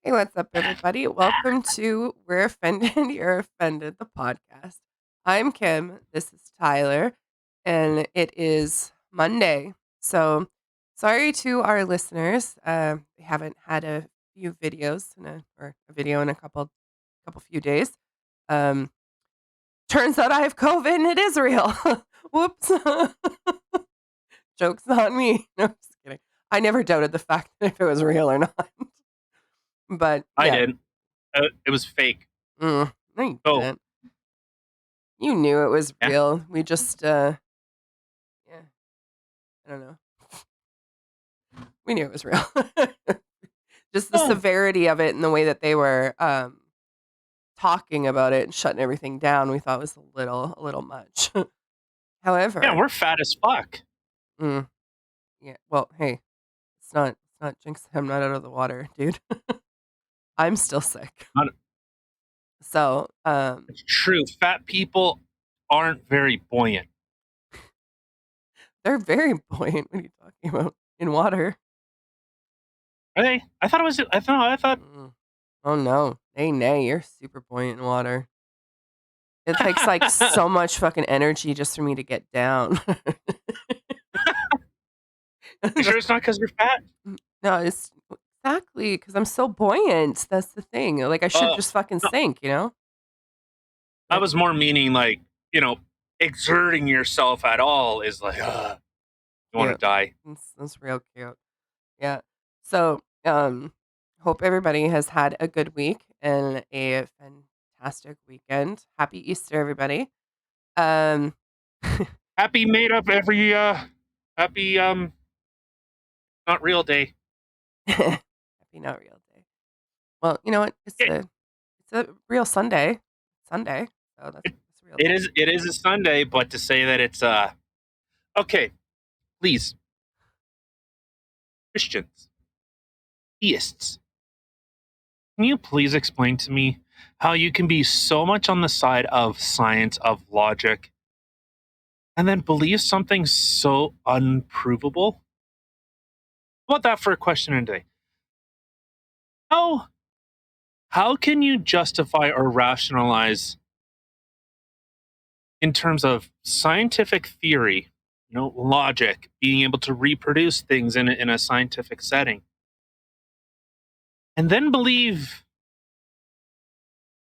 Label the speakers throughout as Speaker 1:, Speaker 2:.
Speaker 1: Hey, what's up, everybody? Welcome to We're Offended, You're Offended, the podcast. I'm Kim. This is Tyler, and it is Monday. So, sorry to our listeners. We haven't had a few videos or a video in a couple few days. Um, Turns out I have COVID and it is real. Whoops. Joke's on me. No, I'm just kidding. I never doubted the fact that if it was real or not. But
Speaker 2: I
Speaker 1: yeah.
Speaker 2: did. It was fake.
Speaker 1: No, you
Speaker 2: Oh,
Speaker 1: didn't. You knew it was
Speaker 2: yeah.
Speaker 1: real. We just, yeah, I don't know. We knew it was real. Just the
Speaker 2: Oh,
Speaker 1: severity of it and the way that they were talking about it and shutting everything down, we thought was a little much.
Speaker 2: yeah.
Speaker 1: However,
Speaker 2: We're fat as fuck.
Speaker 1: mm, yeah. Well, hey, it's not jinx. I'm not out of the water, dude. I'm still sick.
Speaker 2: Not,
Speaker 1: So,
Speaker 2: it's true. Fat people aren't very buoyant.
Speaker 1: they're very buoyant. What are you talking about? In water.
Speaker 2: Are they? I thought it was. I thought.
Speaker 1: Mm. Oh no, nay, you're super buoyant in water. It takes, like, so much fucking energy just for me to get down.
Speaker 2: You sure it's not because you're fat?
Speaker 1: No, it's exactly because 'cause I'm so buoyant, that's the thing, like, I should
Speaker 2: Oh,
Speaker 1: just fucking
Speaker 2: no.
Speaker 1: sink, you know?
Speaker 2: I
Speaker 1: But
Speaker 2: was more meaning like exerting yourself at all is like, you want to
Speaker 1: cute.
Speaker 2: die.
Speaker 1: That's real cute. Yeah. So, hope everybody has had a good week and a fantastic weekend. Happy Easter, everybody. Um
Speaker 2: Happy made up every happy not real day.
Speaker 1: Happy not real day. Well, you know what?
Speaker 2: It,
Speaker 1: It's a real Sunday. Sunday, so
Speaker 2: it,
Speaker 1: that's a real
Speaker 2: it
Speaker 1: day.
Speaker 2: is a Sunday, but to say that it's okay, please, Christians, theists. Can you please explain to me how you can be so much on the side of science, of logic, and then believe something so unprovable? How about that for a question today? How how can you justify or rationalize in terms of scientific theory, logic, being able to reproduce things in a scientific setting, and then believe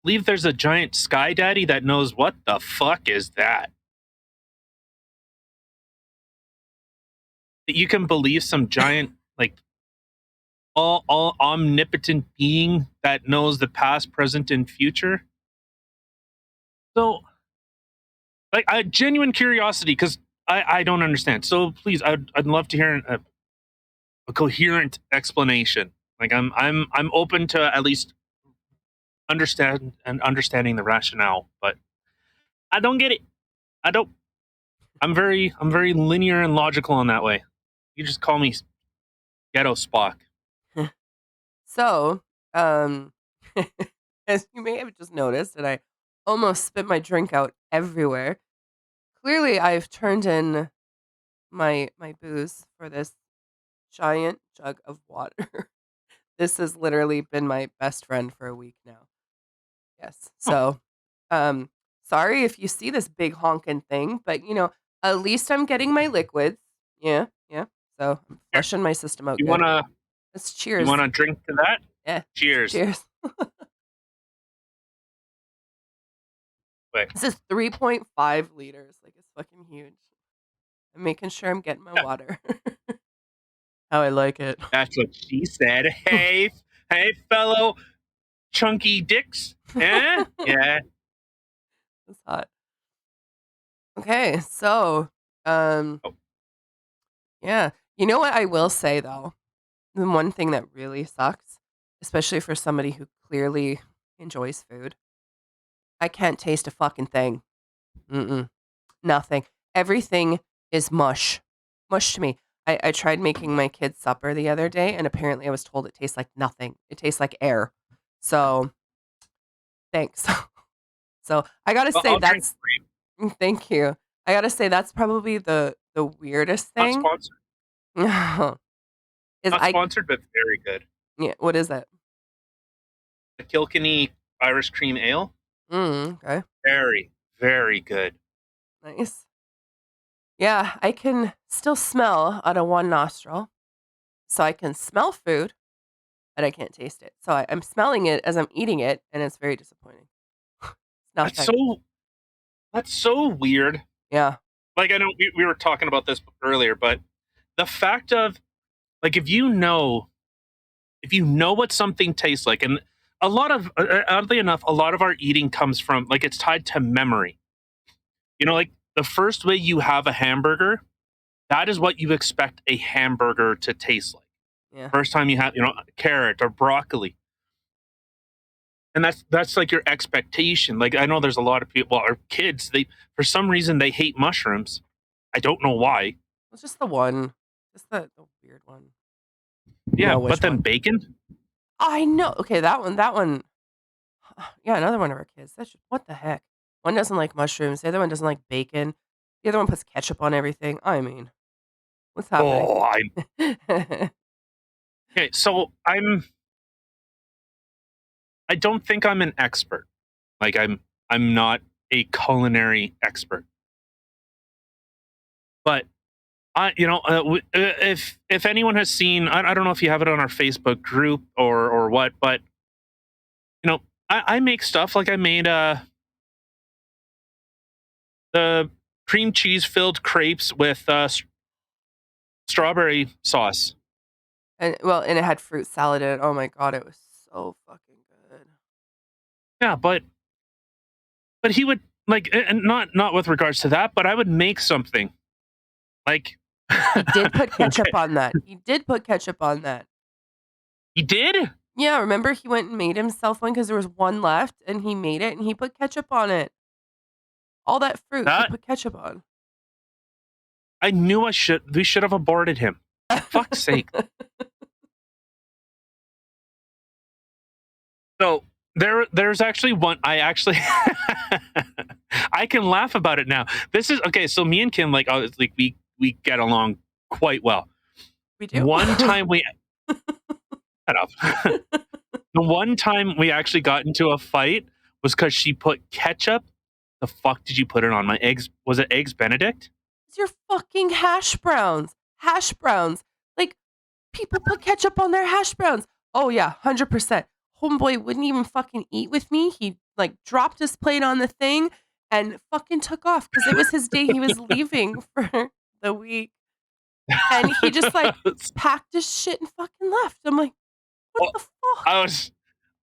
Speaker 2: there's a giant sky daddy that knows what the fuck is that? That you can believe some giant like all omnipotent being that knows the past, present, and future. So, like, I genuine curiosity because I don't understand. So please, I'd love to hear a coherent explanation. Like I'm open to at least understanding the rationale, but I don't get it. I don't. I'm very linear and logical in that way. You just call me ghetto Spock.
Speaker 1: So, um, as you may have just noticed, and I almost spit my drink out everywhere. Clearly, I've turned in my booze for this giant jug of water. This has literally been my best friend for a week now. Yes.
Speaker 2: Oh,
Speaker 1: So, um, sorry if you see this big honking thing, but at least I'm getting my liquids. Yeah, yeah. So I'm
Speaker 2: here,
Speaker 1: flushing my system out
Speaker 2: you
Speaker 1: good.
Speaker 2: wanna
Speaker 1: Let's
Speaker 2: you
Speaker 1: cheers.
Speaker 2: wanna drink to that?
Speaker 1: Yeah.
Speaker 2: Cheers.
Speaker 1: Cheers.
Speaker 2: Wait.
Speaker 1: This is 3.5 liters. Like, it's fucking huge. I'm making sure I'm getting my water. How I like it.
Speaker 2: That's what she said. Hey, fellow chunky dicks. Eh? Yeah.
Speaker 1: It's hot. Okay, so, um,
Speaker 2: Oh,
Speaker 1: yeah. You know what I will say though? The one thing that really sucks, especially for somebody who clearly enjoys food, I can't taste a fucking thing. Mm-mm. Nothing. Everything is mush. Mush to me. I tried making my kids supper the other day, and apparently I was told it tastes like nothing. It tastes like air. So, thanks. So, I gotta say
Speaker 2: I'll drink
Speaker 1: that's
Speaker 2: for you.
Speaker 1: thank you. I gotta say that's probably the weirdest
Speaker 2: Not
Speaker 1: thing.
Speaker 2: sponsored.
Speaker 1: Is
Speaker 2: Not
Speaker 1: I
Speaker 2: sponsored, but very good.
Speaker 1: yeah, what is it?
Speaker 2: The Kilkenny Irish Cream Ale.
Speaker 1: Okay.
Speaker 2: Very, very good.
Speaker 1: Nice. Yeah, I can still smell out of one nostril. So I can smell food, but I can't taste it. So I'm smelling it as I'm eating it, and it's very disappointing. It's
Speaker 2: That's
Speaker 1: nothing.
Speaker 2: so weird.
Speaker 1: Yeah.
Speaker 2: Like I know we were talking about this earlier, but the fact of like if you know what something tastes like, and a lot of oddly enough, a lot of our eating comes from like it's tied to memory. You know, like the first way you have a hamburger, that is what you expect a hamburger to taste like.
Speaker 1: Yeah.
Speaker 2: First time you have, carrot or broccoli. And that's like your expectation. Like I know there's a lot of people, well, our kids, they for some reason they hate mushrooms. I don't know why.
Speaker 1: It's just the one. Just the weird one. You
Speaker 2: Yeah,
Speaker 1: know
Speaker 2: but
Speaker 1: which
Speaker 2: then
Speaker 1: one.
Speaker 2: bacon?
Speaker 1: I know. Okay, that one. Yeah, another one of our kids. That's just, what the heck? One doesn't like mushrooms. The other one doesn't like bacon. The other one puts ketchup on everything. I mean, what's happening?
Speaker 2: Oh, I okay, so I don't think I'm an expert. Like I'm not a culinary expert. But if anyone has seen, I don't know if you have it on our Facebook group or what, but I make stuff like I made the cream cheese filled crepes with strawberry sauce.
Speaker 1: and it had fruit salad in it. Oh my god, it was so fucking good.
Speaker 2: Yeah, but he would like, and not with regards to that, but I would make something like
Speaker 1: He did put
Speaker 2: okay,
Speaker 1: ketchup on that. He did put ketchup on that.
Speaker 2: he did
Speaker 1: Yeah, remember he went and made himself one because there was one left, and he made it, and he put ketchup on it. All that fruit, he
Speaker 2: that.
Speaker 1: put ketchup on.
Speaker 2: I knew we should have aborted him. Fuck's sake. So there's actually one I actually I can laugh about it now. This is okay. So me and Kim like we get along quite well.
Speaker 1: We do?
Speaker 2: One time we shut up. The one time we actually got into a fight was because she put ketchup. The fuck did you put it on my eggs? Was it eggs Benedict?
Speaker 1: It's your fucking hash browns. Hash browns. Like, people put ketchup on their hash browns. Oh, yeah, 100%. Homeboy wouldn't even fucking eat with me. He, like, dropped his plate on the thing and fucking took off because it was his day. He was leaving for the week. And he just, like, packed his shit and fucking left. I'm like, what
Speaker 2: Oh,
Speaker 1: the fuck?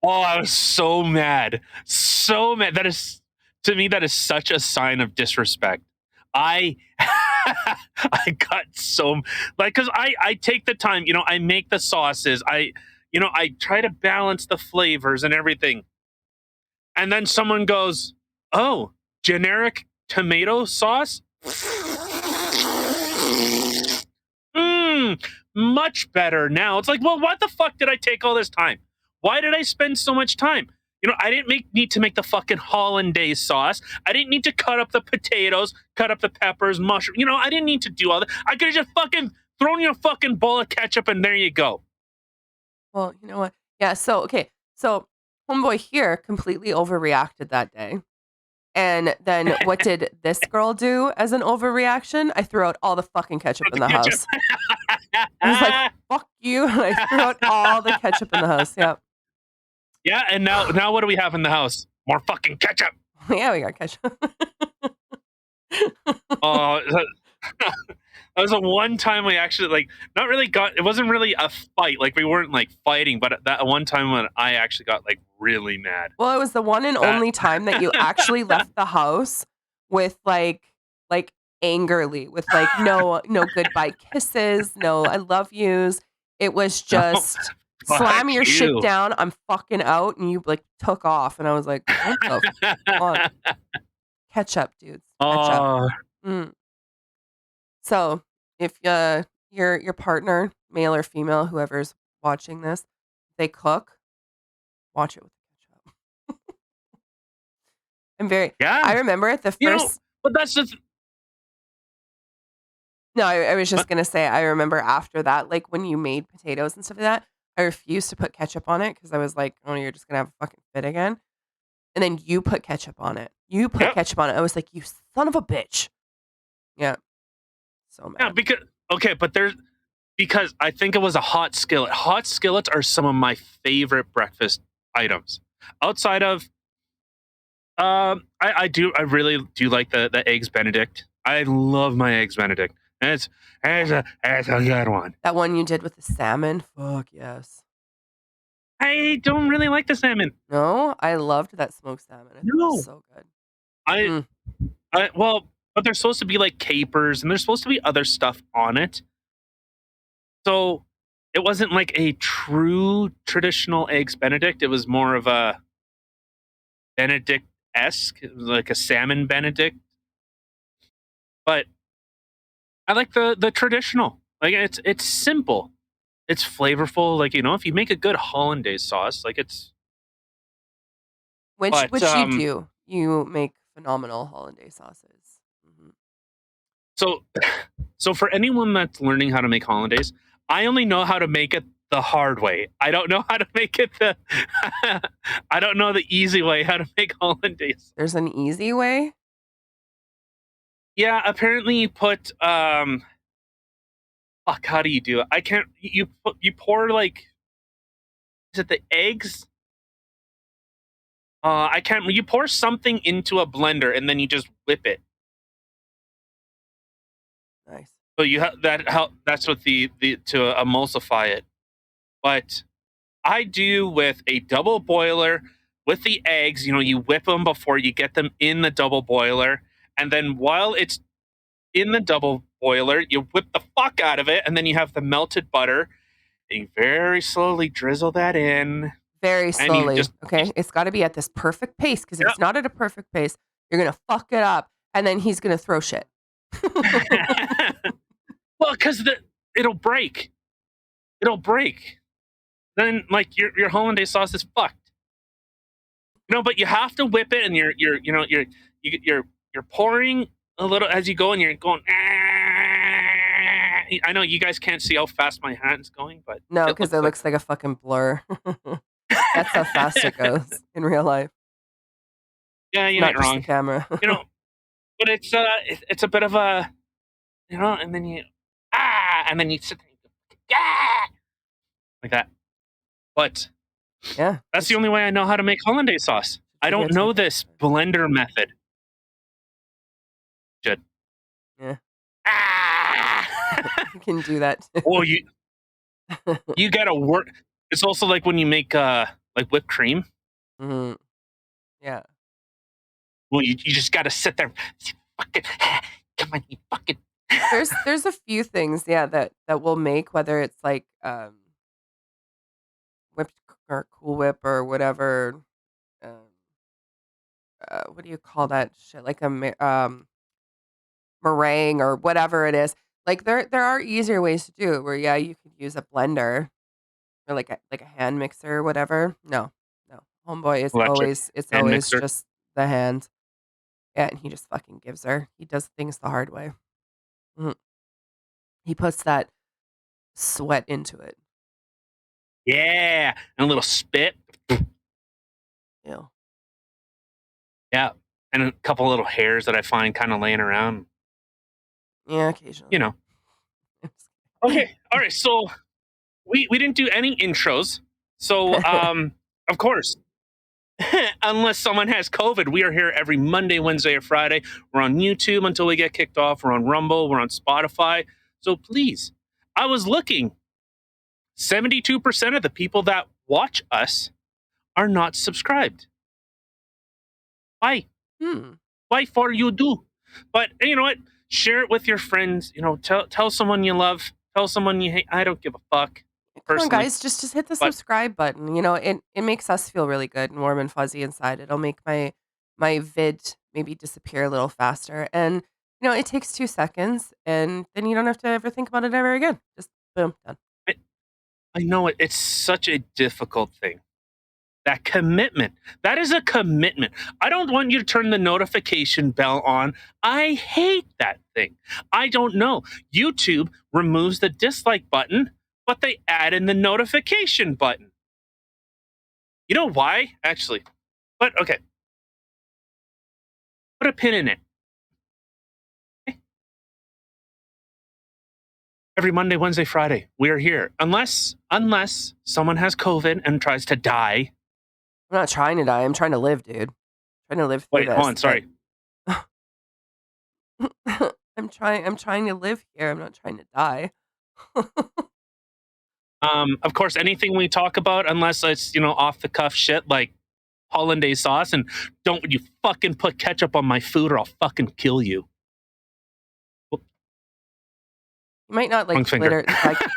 Speaker 2: I was so mad. So mad. That is to me that is such a sign of disrespect. I I got so like cuz I take the time, I make the sauces. I try to balance the flavors and everything. And then someone goes, "Oh, generic tomato sauce?" Much better now. It's like, well, what the fuck did I take all this time? Why did I spend so much time? I didn't need to make the fucking hollandaise sauce. I didn't need to cut up the potatoes, cut up the peppers, mushroom. I didn't need to do all that. I could have just fucking thrown you a fucking bowl of ketchup and there you go.
Speaker 1: Well, you know what? Yeah, so, okay. So, homeboy here completely overreacted that day. And then what did this girl do as an overreaction? I threw out all the fucking ketchup
Speaker 2: Throw
Speaker 1: in
Speaker 2: the
Speaker 1: the
Speaker 2: ketchup.
Speaker 1: house. I was like, "Fuck you." And I threw out all the ketchup in the house. Yep.
Speaker 2: Yeah, and now what do we have in the house? More fucking ketchup.
Speaker 1: Yeah, we got ketchup.
Speaker 2: Oh, that was the one time we actually like not really got. It wasn't really a fight. Like we weren't like fighting, but that one time when I actually got like really mad.
Speaker 1: Well, it was the one and
Speaker 2: That
Speaker 1: only time that you actually left the house with like angrily, with like no goodbye kisses, no I love yous. It was
Speaker 2: no,
Speaker 1: just
Speaker 2: fuck
Speaker 1: slam your shit
Speaker 2: you.
Speaker 1: down. I'm fucking out, and you like took off, and I was like, what the fuck? Ketchup, dudes, ketchup.
Speaker 2: Oh,
Speaker 1: Mm. So if your partner, male or female, whoever's watching this, they cook, watch it with ketchup.
Speaker 2: yeah.
Speaker 1: I remember the first.
Speaker 2: But that's just
Speaker 1: No, I was just
Speaker 2: but
Speaker 1: gonna say, I remember after that, like when you made potatoes and stuff like that, I refused to put ketchup on it because I was like, "Oh, you're just gonna have a fucking fit again." And then you put ketchup on it. You put
Speaker 2: Yep.
Speaker 1: ketchup on it. I was like, "You son of a bitch." Yeah, so
Speaker 2: Yeah,
Speaker 1: mad.
Speaker 2: because because I think it was a hot skillet. Hot skillets are some of my favorite breakfast items. Outside of I really do like the eggs Benedict. I love my eggs Benedict. And it's a good one.
Speaker 1: That one you did with the salmon? Fuck yes.
Speaker 2: I don't really like the salmon.
Speaker 1: No, I loved that smoked salmon. I thought it was
Speaker 2: No.
Speaker 1: so good.
Speaker 2: I
Speaker 1: Mm.
Speaker 2: well, but there's supposed to be like capers and there's supposed to be other stuff on it. So it wasn't like a true traditional eggs Benedict. It was more of a Benedict esque, like a salmon Benedict. But I like the traditional. Like it's simple, it's flavorful. Like if you make a good hollandaise sauce, like it's.
Speaker 1: Which
Speaker 2: But
Speaker 1: which you do. You make phenomenal hollandaise sauces. Mhm.
Speaker 2: so so for anyone that's learning how to make hollandaise, I only know how to make it the hard way. I don't know how to make it the. I don't know the easy way how to make hollandaise.
Speaker 1: There's an easy way?
Speaker 2: Yeah, apparently you put fuck, how do you do it? I can't. You pour like, is it the eggs? I can't. You pour something into a blender and then you just whip it.
Speaker 1: Nice.
Speaker 2: So you have that. How that's what the to emulsify it. But I do with a double boiler with the eggs. You whip them before you get them in the double boiler, and then while it's in the double boiler, you whip the fuck out of it, and then you have the melted butter, and you very slowly drizzle that in,
Speaker 1: Very
Speaker 2: and you
Speaker 1: slowly,
Speaker 2: just.
Speaker 1: okay? It's gotta be at this perfect pace, because if
Speaker 2: Yep.
Speaker 1: it's not at a perfect pace, you're gonna fuck it up, and then he's gonna throw shit.
Speaker 2: Well, because it'll break. It'll break. Then like your hollandaise sauce is fucked. But you have to whip it, and you're pouring a little as you go, and you're going. I know you guys can't see how fast my hand's going, but
Speaker 1: No,
Speaker 2: it
Speaker 1: because
Speaker 2: looks
Speaker 1: it
Speaker 2: like.
Speaker 1: looks like a fucking blur. That's how fast it goes in real life,
Speaker 2: Yeah, you
Speaker 1: not
Speaker 2: ain't
Speaker 1: just the
Speaker 2: wrong.
Speaker 1: camera.
Speaker 2: You know, but it's a bit of a and then and then you sit there and go, like that. But
Speaker 1: Yeah,
Speaker 2: that's the only way I know how to make hollandaise sauce. I don't know this blender method. Should.
Speaker 1: Yeah,
Speaker 2: Ah!
Speaker 1: you can do that too.
Speaker 2: Oh, you gotta work. It's also like when you make like whipped cream.
Speaker 1: Mhm. Yeah.
Speaker 2: Well, you just gotta sit there. Fucking, come on, you fucking.
Speaker 1: There's a few things, yeah, that we'll make, whether it's like, whipped or Cool Whip or whatever, um, what do you call that shit? Like a meringue or whatever it is. Like, there are easier ways to do it where, yeah, you could use a blender or like a hand mixer or whatever. No, no. Homeboy is
Speaker 2: Electric
Speaker 1: always it's
Speaker 2: hand
Speaker 1: always
Speaker 2: mixer.
Speaker 1: just the hand. Yeah, and he just fucking gives her. He does things the hard way. Mhm. He puts that sweat into it.
Speaker 2: Yeah, and a little spit.
Speaker 1: Ew.
Speaker 2: Yeah, and a couple little hairs that I find kind of laying around.
Speaker 1: Yeah,
Speaker 2: You
Speaker 1: occasionally.
Speaker 2: know. Okay, all right. So we didn't do any intros. So of course, unless someone has COVID, we are here every Monday, Wednesday, or Friday. We're on YouTube until we get kicked off. We're on Rumble. We're on Spotify. So please, I was looking. 72% of the people that watch us are not subscribed. Why?
Speaker 1: Hmm.
Speaker 2: Why for you do? But you know what? Share it with your friends. Tell someone you love. Tell someone you hate. I don't give a fuck,
Speaker 1: Come on,
Speaker 2: personally.
Speaker 1: guys, just hit the
Speaker 2: But
Speaker 1: subscribe button. It makes us feel really good and warm and fuzzy inside. It'll make my vid maybe disappear a little faster. And it takes 2 seconds, and then you don't have to ever think about it ever again. Just boom, done.
Speaker 2: I, I know it's such a difficult thing. That commitment. That is a commitment. I don't want you to turn the notification bell on. I hate that thing. I don't know. YouTube removes the dislike button, but they add in the notification button. You know why? Actually, but okay. Put a pin in it. Okay? Every Monday, Wednesday, Friday, we're here. Unless someone has COVID and tries to die.
Speaker 1: I'm not trying to die. I'm trying to live, dude. I'm trying to live through
Speaker 2: Wait, hold
Speaker 1: this.
Speaker 2: on. Sorry.
Speaker 1: I'm trying to live here. I'm not trying to die.
Speaker 2: Of course, anything we talk about, unless it's off the cuff shit like hollandaise sauce, and don't you fucking put ketchup on my food, or I'll fucking kill you.
Speaker 1: He might not
Speaker 2: Wrong finger.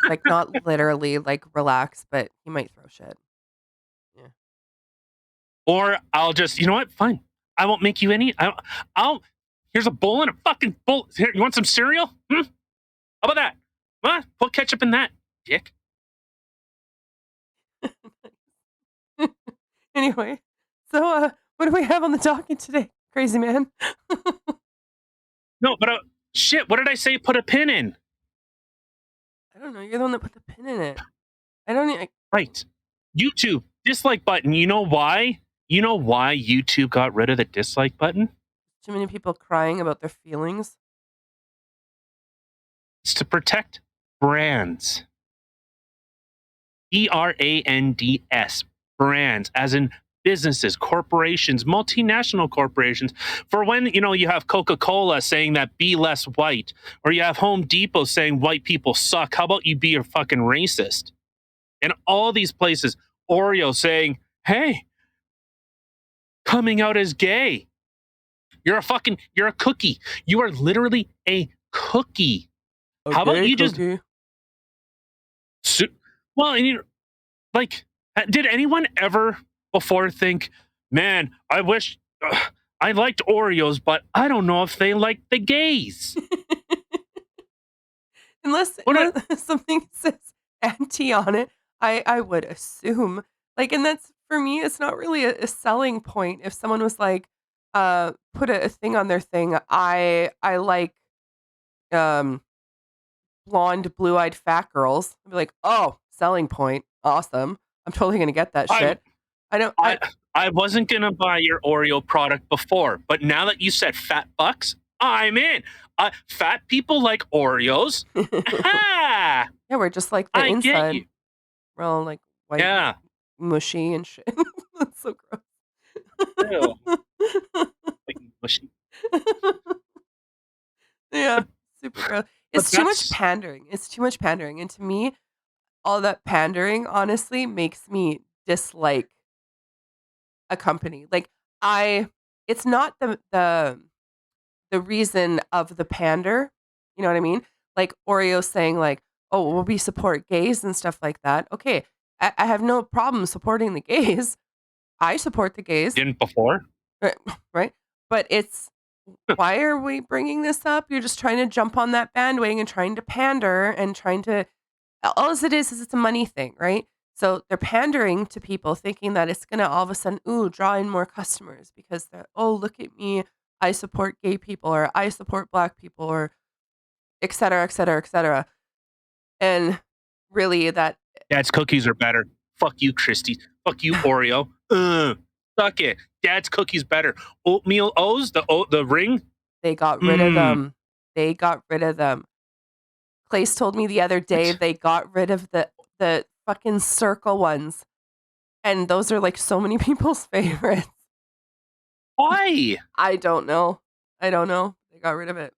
Speaker 1: like not literally like relax, but he might throw shit. Yeah.
Speaker 2: Or I'll just, you know what? Fine. I won't make you any. I'll. Here's a bowl and a fucking bowl. Here, you want some cereal? How about that? What? Put ketchup in that, dick.
Speaker 1: Anyway, so what do we have on the docket today, crazy man?
Speaker 2: No, but shit. What did I say? Put a pin in.
Speaker 1: I don't know. You're the one that put the pin in it. I don't.
Speaker 2: Right. YouTube dislike button. You know why? You know why YouTube got rid of the dislike button?
Speaker 1: Too many people crying about their feelings.
Speaker 2: It's to protect brands. brands. Brands, as in businesses, corporations, multinational corporations. For when you have Coca-Cola saying that be less white, or you have Home Depot saying white people suck. How about you be a fucking racist? And all these places, Oreo saying, hey, coming out as gay. You're a cookie. You are literally a cookie.
Speaker 1: Okay,
Speaker 2: How about you
Speaker 1: cookie.
Speaker 2: just well, like, did anyone ever before think, man, I wish I liked Oreos, but I don't know if they like the gays.
Speaker 1: unless something says anti on it, I would assume. Like, and that's for me, it's not really a selling point. If someone was like, put a thing on their thing, I like blonde, blue-eyed fat girls. I'd be like, oh, selling point, awesome. I'm totally gonna get that
Speaker 2: I
Speaker 1: shit. I don't.
Speaker 2: I wasn't gonna buy your Oreo product before, but now that you said fat bucks, I'm in. Fat people like Oreos. Ah,
Speaker 1: Yeah, we're just like the
Speaker 2: I get
Speaker 1: inside.
Speaker 2: you.
Speaker 1: We're all like white,
Speaker 2: Yeah.
Speaker 1: mushy and shit. That's so
Speaker 2: Ew.
Speaker 1: gross.
Speaker 2: Like mushy.
Speaker 1: Yeah, super gross.
Speaker 2: But
Speaker 1: It's too much
Speaker 2: that's
Speaker 1: pandering. It's too much pandering, and to me, all that pandering honestly makes me dislike a company. Like it's not the reason of the pander. You know what I mean? Like Oreo saying like, "Oh, well, we support gays and stuff like that." Okay, I have no problem supporting the gays. I support the gays,
Speaker 2: didn't before.
Speaker 1: right? Right? But it's why are we bringing this up? You're just trying to jump on that bandwagon and trying to pander and trying to all it is it's a money thing, right? So they're pandering to people thinking that it's gonna all of a sudden, ooh, draw in more customers because they're, oh, look at me, I support gay people or I support black people or et cetera, et cetera, et cetera. And really that
Speaker 2: Dad's cookies are better. Fuck you, Christy. Fuck you, Oreo. Suck it. Dad's cookies better. Oatmeal O's, the ring.
Speaker 1: they got rid of them. They got rid of them. Place told me the other day
Speaker 2: What?
Speaker 1: they got rid of the fucking circle ones. And those are like so many people's favorites.
Speaker 2: Why?
Speaker 1: I don't know. I don't know. They got rid of it.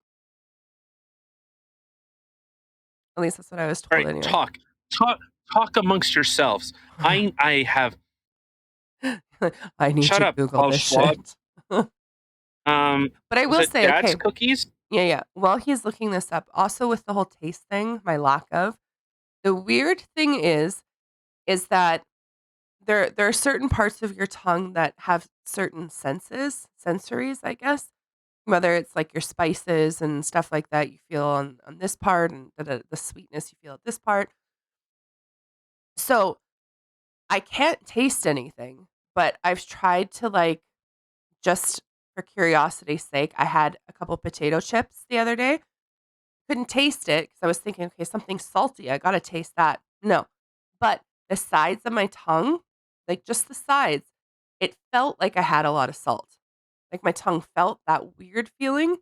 Speaker 1: At least that's what I was
Speaker 2: All
Speaker 1: told
Speaker 2: right,
Speaker 1: anyway.
Speaker 2: talk amongst yourselves. I have.
Speaker 1: I need
Speaker 2: Shut
Speaker 1: to
Speaker 2: up,
Speaker 1: Google
Speaker 2: Klaus
Speaker 1: this
Speaker 2: Schwab.
Speaker 1: shit.
Speaker 2: But
Speaker 1: I
Speaker 2: was
Speaker 1: will
Speaker 2: it
Speaker 1: say,
Speaker 2: Dad's
Speaker 1: okay,
Speaker 2: cookies?
Speaker 1: yeah. While he's looking this up, also with the whole taste thing, my lack of, the weird thing is that there are certain parts of your tongue that have certain sensories, I guess. Whether it's like your spices and stuff like that, you feel on this part, and the sweetness you feel at this part. So I can't taste anything, but I've tried to like just for curiosity's sake. I had a couple potato chips the other day. Couldn't taste it because I was thinking, okay, something salty. I gotta taste that. No. But the sides of my tongue, like just the sides, it felt like I had a lot of salt. Like my tongue felt that weird feeling,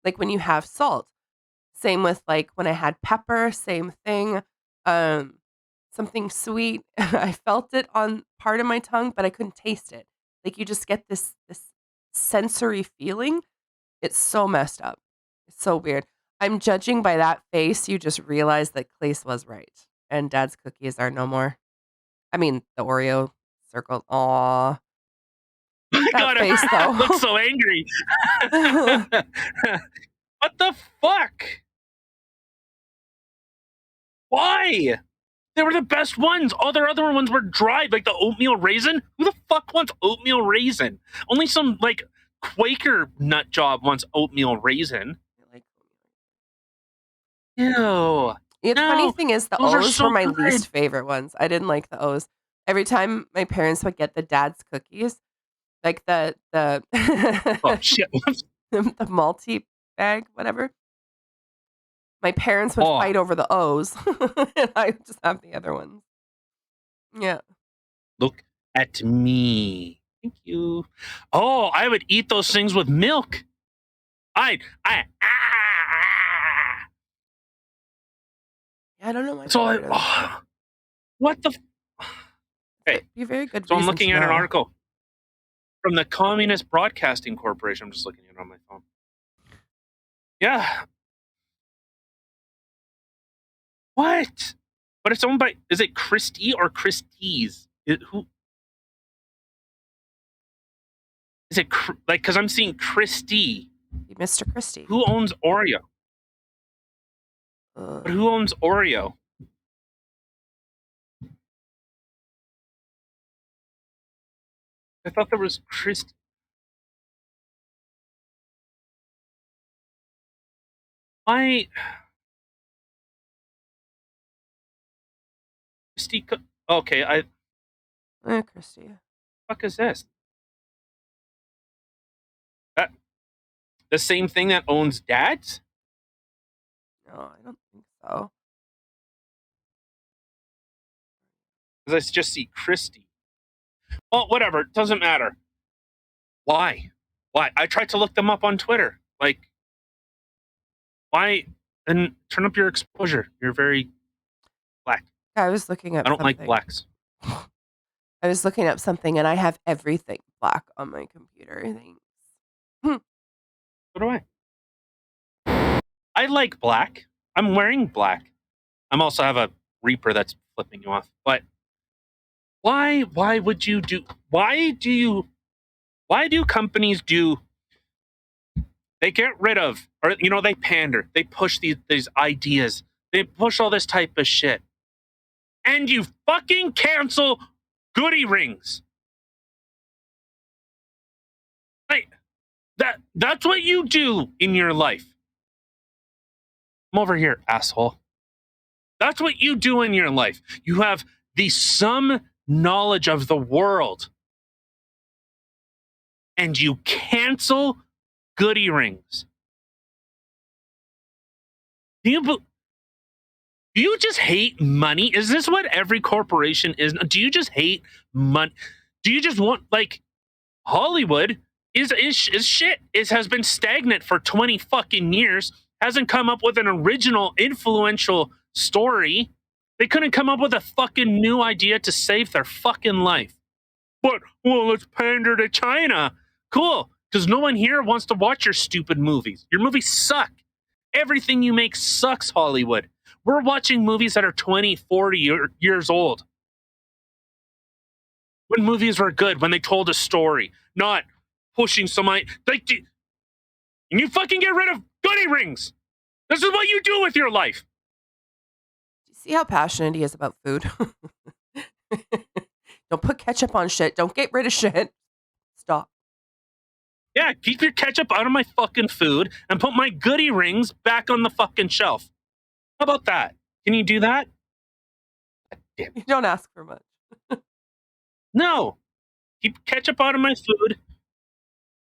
Speaker 1: like when you have salt. Same with like when I had pepper, same thing. Um, Something sweet. I felt it on part of my tongue, but I couldn't taste it. Like you just get this sensory feeling. It's so messed up. It's so weird. I'm judging by that face, you just realize that Clace was right. And Dad's cookies are no more. I mean, the Oreo circle. Aw.
Speaker 2: My
Speaker 1: That
Speaker 2: God,
Speaker 1: face
Speaker 2: I look
Speaker 1: though.
Speaker 2: so angry. What the fuck? Why? They were the best ones. All their other ones were dry, like the oatmeal raisin. Who the fuck wants oatmeal raisin? Only some like Quaker nut job wants oatmeal raisin. Ew.
Speaker 1: Yeah, the funny
Speaker 2: No,
Speaker 1: thing is the
Speaker 2: those are
Speaker 1: O's were
Speaker 2: so
Speaker 1: my
Speaker 2: good.
Speaker 1: least favorite ones. I didn't like the O's. Every time my parents would get the Dad's cookies, like the
Speaker 2: Oh shit.
Speaker 1: the multi bag, whatever, my parents would
Speaker 2: Oh,
Speaker 1: fight over the O's, and I would just have the other ones. Yeah.
Speaker 2: look at me. Thank you. Oh, I would eat those things with milk. Ah.
Speaker 1: Yeah, I don't know my
Speaker 2: That's all I.
Speaker 1: favorite is.
Speaker 2: Oh, what the? Okay,
Speaker 1: Be a very good
Speaker 2: so I'm
Speaker 1: reason
Speaker 2: looking
Speaker 1: to
Speaker 2: at an
Speaker 1: know.
Speaker 2: article from the Communist Broadcasting Corporation. I'm just looking at it on my phone. Yeah. What? But it's owned by. Is it Christie or Christie's? Who is it? Like, because I'm seeing Christie.
Speaker 1: Mr. Christie.
Speaker 2: Who owns Oreo? But
Speaker 1: Uh,
Speaker 2: who owns Oreo? I thought there was Christie. Why Christie? Okay,
Speaker 1: Christie.
Speaker 2: fuck is this? That the same thing that owns Dad's?
Speaker 1: No, I don't think so.
Speaker 2: Because I just see Christie. Oh, whatever. It doesn't matter. Why? Why? I tried to look them up on Twitter. Like, why? And turn up your exposure. You're very black.
Speaker 1: I was looking
Speaker 2: I
Speaker 1: up
Speaker 2: don't like
Speaker 1: something.
Speaker 2: blacks.
Speaker 1: I was looking up something, and I have everything black on my computer. Thanks.
Speaker 2: So do I. I like black. I'm wearing black. I'm also have a Reaper that's flipping you off. But why? Why would you do? Why do you? Why do companies do? They get rid of, or they pander. They push these ideas. They push all this type of shit, and you fucking cancel goodie rings. Like that's what you do in your life. Come over here, asshole. That's what you do in your life. You have the some knowledge of the world, and you cancel goodie rings. Do you just hate money? Is this what every corporation is? Do you just hate money? Do you just want like Hollywood is shit. It has been stagnant for 20 fucking years. Hasn't come up with an original, influential story. They couldn't come up with a fucking new idea to save their fucking life. But well, let's pander to China. Cool, because no one here wants to watch your stupid movies. Your movies suck. Everything you make sucks, Hollywood. We're watching movies that are 20, 40 years old. When movies were good, when they told a story, not pushing somebody. Like, and you fucking get rid of goodie rings. This is what you do with your life.
Speaker 1: Do you see how passionate he is about food? Don't put ketchup on shit. Don't get rid of shit. Stop.
Speaker 2: Yeah, keep your ketchup out of my fucking food and put my goodie rings back on the fucking shelf. How about that? Can you do that? Damn.
Speaker 1: You don't ask for much.
Speaker 2: No. Keep ketchup out of my food.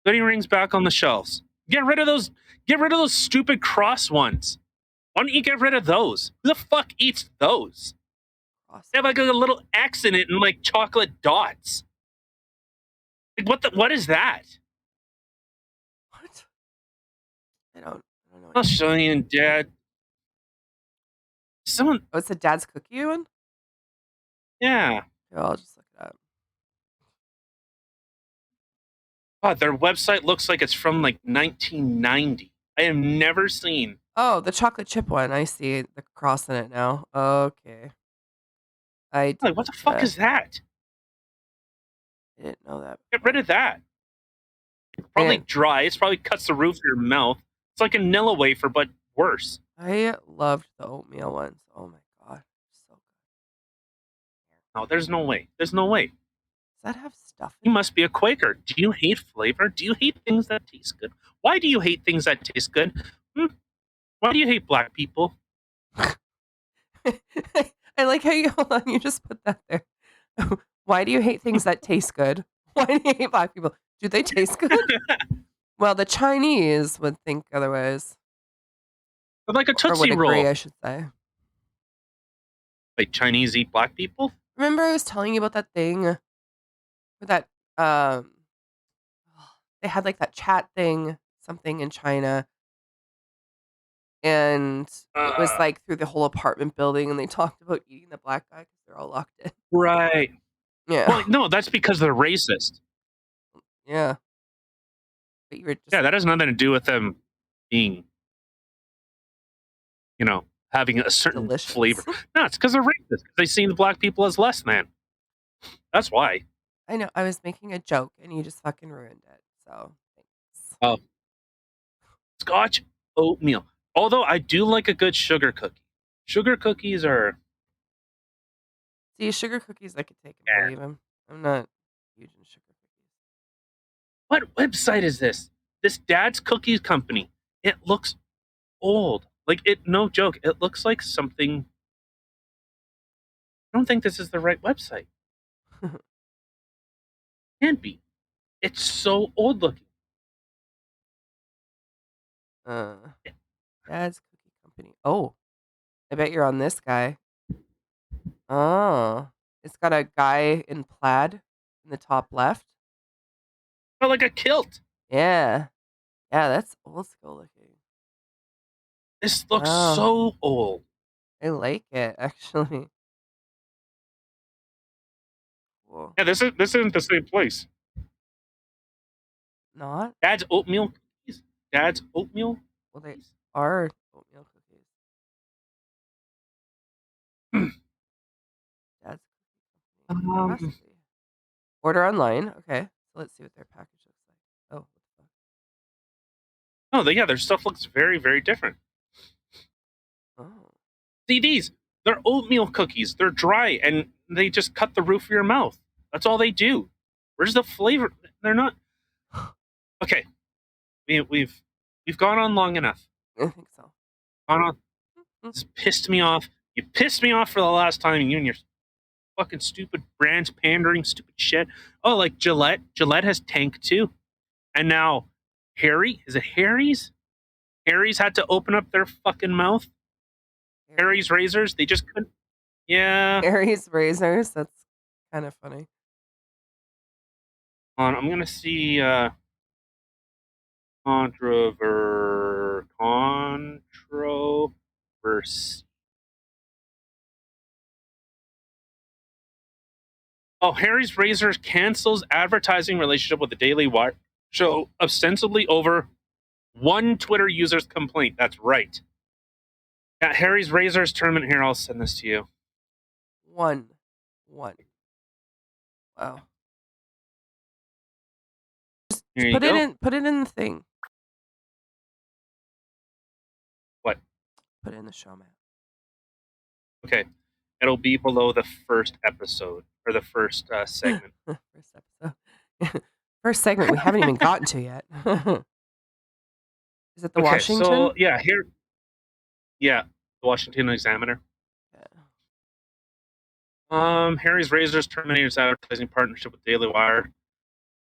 Speaker 2: Goodie rings back on the shelves. Get rid of those. Get rid of those stupid cross ones. Why don't you get rid of those? Who the fuck eats those?
Speaker 1: awesome.
Speaker 2: They have like a little X in it and like chocolate dots. Like what is that?
Speaker 1: What? I don't know what
Speaker 2: I'll
Speaker 1: you're
Speaker 2: show you, Dad. Someone,
Speaker 1: Oh, it's a Dad's Cookie one?
Speaker 2: yeah.
Speaker 1: Here, I'll just look it up.
Speaker 2: God, their website looks like it's from like 1990. I have never seen.
Speaker 1: Oh, the chocolate chip one. I see the cross in it now. Okay. I
Speaker 2: Like, what the fuck is that?
Speaker 1: didn't know that
Speaker 2: Get rid
Speaker 1: before.
Speaker 2: of that. It's probably
Speaker 1: Man,
Speaker 2: dry. It's probably cuts the roof of your mouth. It's like a Nilla wafer, but worse.
Speaker 1: I loved the oatmeal ones. Oh my god. So good.
Speaker 2: No, there's no way. There's no way.
Speaker 1: Does that have stuff
Speaker 2: You
Speaker 1: in
Speaker 2: must be a Quaker. Do you hate flavor? Do you hate things that taste good? Why do you hate things that taste good? Hmm? Why do you hate black people?
Speaker 1: it? I like how you hold on, you just put that there. Why do you hate things that taste good? Why do you hate black people? Do they taste good? Well, the Chinese would think otherwise.
Speaker 2: But like a
Speaker 1: Or would
Speaker 2: Tootsie
Speaker 1: agree,
Speaker 2: Roll.
Speaker 1: I should say.
Speaker 2: Like Chinese eat black people?
Speaker 1: Remember I was telling you about that thing with that um they had like that chat thing, something in China, and it was
Speaker 2: Uh,
Speaker 1: like through the whole apartment building and they talked about eating the black guy because they're all locked in.
Speaker 2: right.
Speaker 1: Yeah.
Speaker 2: Well, no, that's because they're racist.
Speaker 1: Yeah. But you were just
Speaker 2: Yeah, that has nothing to do with them being, having a certain flavor.
Speaker 1: delicious.
Speaker 2: No, it's because they're racist. 'Cause they see the black people as less than. That's why.
Speaker 1: I know. I was making a joke and you just fucking ruined it. So thanks.
Speaker 2: Oh, Scotch oatmeal. Although I do like a good sugar cookie. Sugar cookies are.
Speaker 1: See, sugar cookies I could take them or
Speaker 2: Eh.
Speaker 1: leave them. I'm not huge in sugar cookies.
Speaker 2: What website is this? This Dad's Cookies Company. It looks old. Like it. No joke. It looks like something. I don't think this is the right website. Can't be. It's so old looking.
Speaker 1: uh Dad's Cookie Company. Oh, I bet you're on this guy. Oh. It's got a guy in plaid in the top left.
Speaker 2: But like a kilt.
Speaker 1: Yeah. Yeah, that's old school looking.
Speaker 2: This looks
Speaker 1: Oh,
Speaker 2: so old.
Speaker 1: I like it actually. Cool.
Speaker 2: Yeah, this isn't the same place.
Speaker 1: Not?
Speaker 2: Dad's oatmeal cookies. Dad's oatmeal
Speaker 1: Well, they
Speaker 2: cookies.
Speaker 1: are oatmeal cookies. Dad's Cookie Company. It must
Speaker 2: Um.
Speaker 1: be. Order online. Okay. So let's see what their package looks like. Oh, what the fuck?
Speaker 2: Oh, yeah, their stuff looks very, very different.
Speaker 1: Oh.
Speaker 2: See these? They're oatmeal cookies. They're dry and they just cut the roof of your mouth. That's all they do. Where's the flavor? They're not. Okay, we've gone on long enough.
Speaker 1: I think so.
Speaker 2: Gone on.
Speaker 1: Mm.
Speaker 2: This pissed me off. You pissed me off for the last time. You and your fucking stupid brands pandering, stupid shit. Oh, like Gillette. Gillette has Tank too, and now Harry. Is it Harry's? Harry's had to open up their fucking mouth. Harry's razors. They just couldn't. Yeah.
Speaker 1: Harry's razors. That's kind of funny.
Speaker 2: I'm gonna see controversy. Oh, Harry's Razors cancels advertising relationship with the Daily Wire show ostensibly over one Twitter user's complaint. That's right. Yeah, Harry's Razors tournament here. I'll send this to you.
Speaker 1: One. Wow.
Speaker 2: Here you
Speaker 1: Put it
Speaker 2: go.
Speaker 1: in. Put it in the thing.
Speaker 2: What?
Speaker 1: Put it in the show, man.
Speaker 2: Okay. It'll be below the first episode or the first segment.
Speaker 1: First episode. First segment we haven't even gotten to yet. Is it the
Speaker 2: Okay,
Speaker 1: Washington?
Speaker 2: so yeah, the Washington Examiner. Harry's Razors terminates advertising partnership with Daily Wire.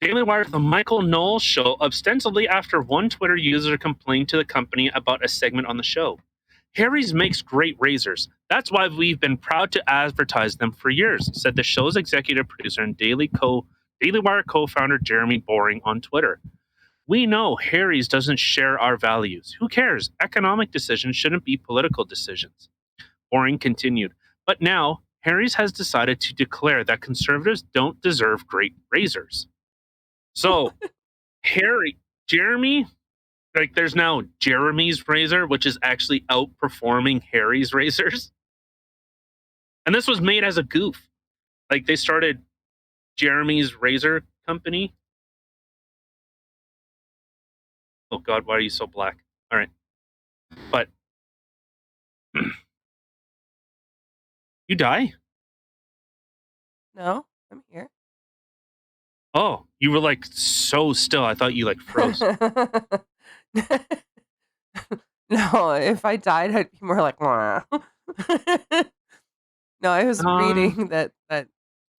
Speaker 2: Daily Wire, the Michael Knowles show, ostensibly after one Twitter user complained to the company about a segment on the show. Harry's makes great razors. That's why we've been proud to advertise them for years, said the show's executive producer and Daily Wire co-founder Jeremy Boring on Twitter. We know Harry's doesn't share our values. Who cares? Economic decisions shouldn't be political decisions. Boring continued. But now, Harry's has decided to declare that conservatives don't deserve great razors. So, Jeremy, like there's now Jeremy's razor, which is actually outperforming Harry's razors. And this was made as a goof. Like they started Jeremy's razor company. Oh God, why are you so black? All right. But you die?
Speaker 1: No, I'm here.
Speaker 2: Oh, you were like so still. I thought you like froze.
Speaker 1: No, if I died, I'd be more like, "Wah." No, I was reading that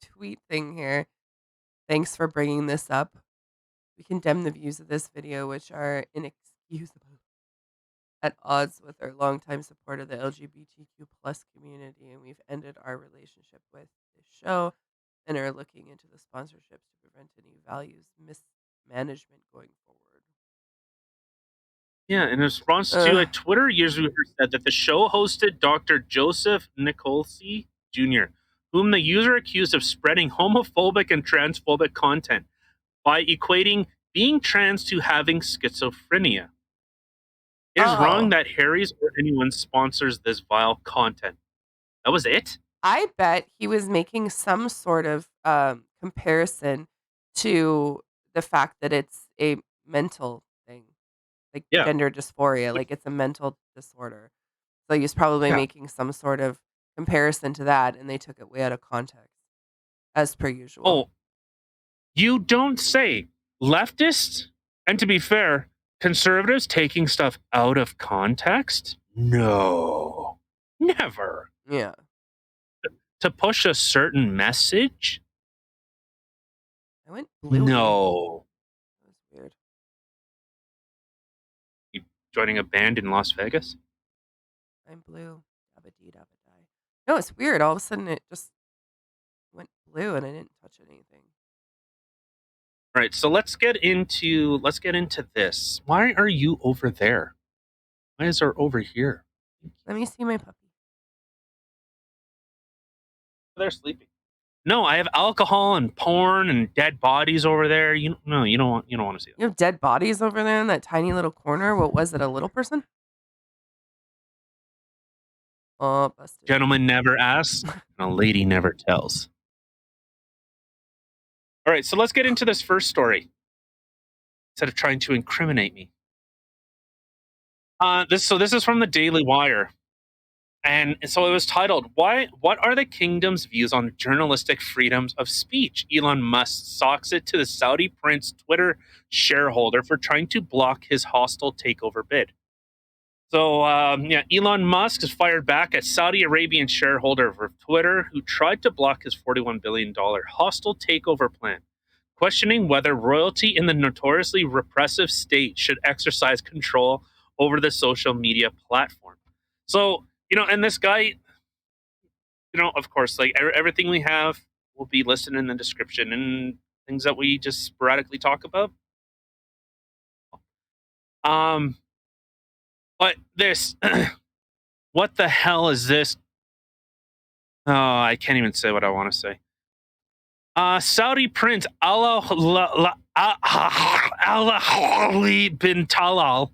Speaker 1: tweet thing here. Thanks for bringing this up. We condemn the views of this video, which are inexcusable, at odds with our longtime support of the LGBTQ plus community, and we've ended our relationship with this show and are looking into the sponsorships to prevent any values mismanagement going forward.
Speaker 2: Yeah, in response to a Twitter user said that the show hosted Dr. Joseph Nicolsi Jr., whom the user accused of spreading homophobic and transphobic content by equating being trans to having schizophrenia. It is wrong that Harry's or anyone sponsors this vile content. That was it?
Speaker 1: I bet he was making some sort of comparison to the fact that it's a mental thing, like
Speaker 2: Yeah.
Speaker 1: gender dysphoria, like it's a mental disorder. So he was probably
Speaker 2: Yeah.
Speaker 1: making some sort of comparison to that, and they took it way out of context, as per usual.
Speaker 2: Oh, you don't say. Leftists, and to be fair, conservatives taking stuff out of context? No. Never.
Speaker 1: Yeah.
Speaker 2: To push a certain message?
Speaker 1: I went blue.
Speaker 2: No.
Speaker 1: That was weird.
Speaker 2: You joining a band in Las Vegas?
Speaker 1: I'm blue. Dabba-dee, dabba-die. No, it's weird. All of a sudden, it just went blue, and I didn't touch anything.
Speaker 2: All right, so let's get into this. Why are you over there? Why is our over here?
Speaker 1: Let me see my puppy.
Speaker 2: They're sleeping. No, I have alcohol and porn and dead bodies over there. You don't want to see that.
Speaker 1: You have dead bodies over there in that tiny little corner. What was it? A little person? Oh, busted.
Speaker 2: Gentleman never asks, and a lady never tells. All right, so let's get into this first story. Instead of trying to incriminate me. This is from the Daily Wire. And so it was titled, What are the kingdom's views on journalistic freedoms of speech? Elon Musk socks it to the Saudi prince Twitter shareholder for trying to block his hostile takeover bid. So, Elon Musk has fired back at Saudi Arabian shareholder of Twitter who tried to block his $41 billion hostile takeover plan, questioning whether royalty in the notoriously repressive state should exercise control over the social media platform. So, and this guy, of course, like everything we have will be listed in the description and things that we just sporadically talk about. But this, what the hell is this? Oh, I can't even say what I want to say. Saudi Prince Ali bin Talal,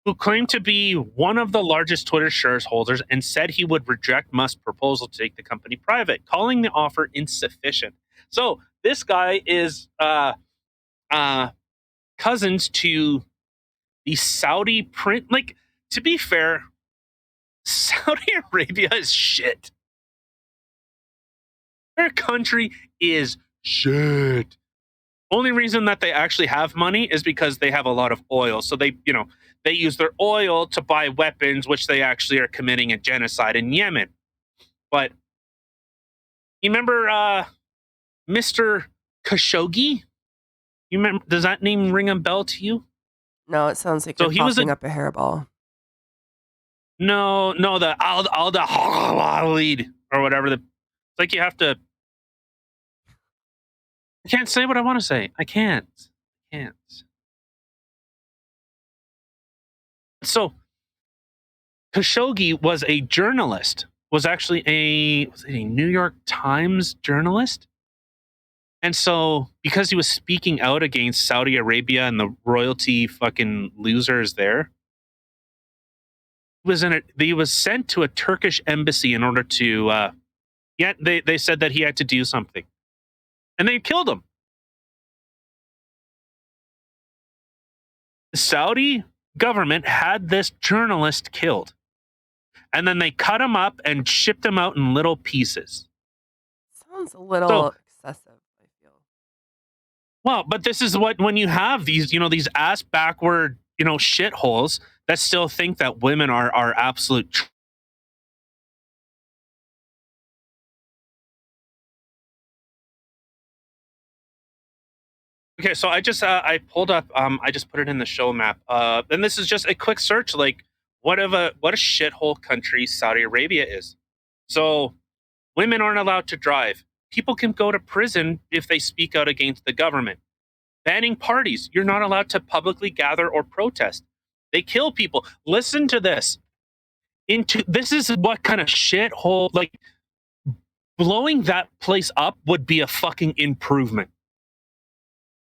Speaker 2: who claimed to be one of the largest Twitter shareholders and said he would reject Musk's proposal to take the company private, calling the offer insufficient. So this guy is cousins to the Saudi prince. Like, to be fair, Saudi Arabia is shit. Their country is shit. Only reason that they actually have money is because they have a lot of oil. So they use their oil to buy weapons, which they actually are committing a genocide in Yemen. But you remember Mr. Khashoggi? You remember? Does that name ring a bell to you?
Speaker 1: No, it sounds like
Speaker 2: So
Speaker 1: you're
Speaker 2: he was
Speaker 1: coughing up a hairball.
Speaker 2: No, the lead or whatever. It's like you have to. I can't say what I want to say. I can't. Can't. So Khashoggi was a journalist. Was actually a New York Times journalist. And so, because he was speaking out against Saudi Arabia and the royalty fucking losers there, he was sent to a Turkish embassy in order to. Yeah, they said that he had to do something, and they killed him. The Saudi government had this journalist killed, and then they cut him up and shipped him out in little pieces.
Speaker 1: Sounds a
Speaker 2: So,
Speaker 1: little excessive, I feel.
Speaker 2: well, but this is what when you have these, these ass backward, shitholes that still think that women are absolute. Okay, so I pulled up I just put it in the show map. And this is just a quick search, like what a shithole country Saudi Arabia is. So women aren't allowed to drive. People can go to prison if they speak out against the government. Banning parties. You're not allowed to publicly gather or protest. They kill people. Listen to this. This is what kind of shithole, like blowing that place up would be a fucking improvement.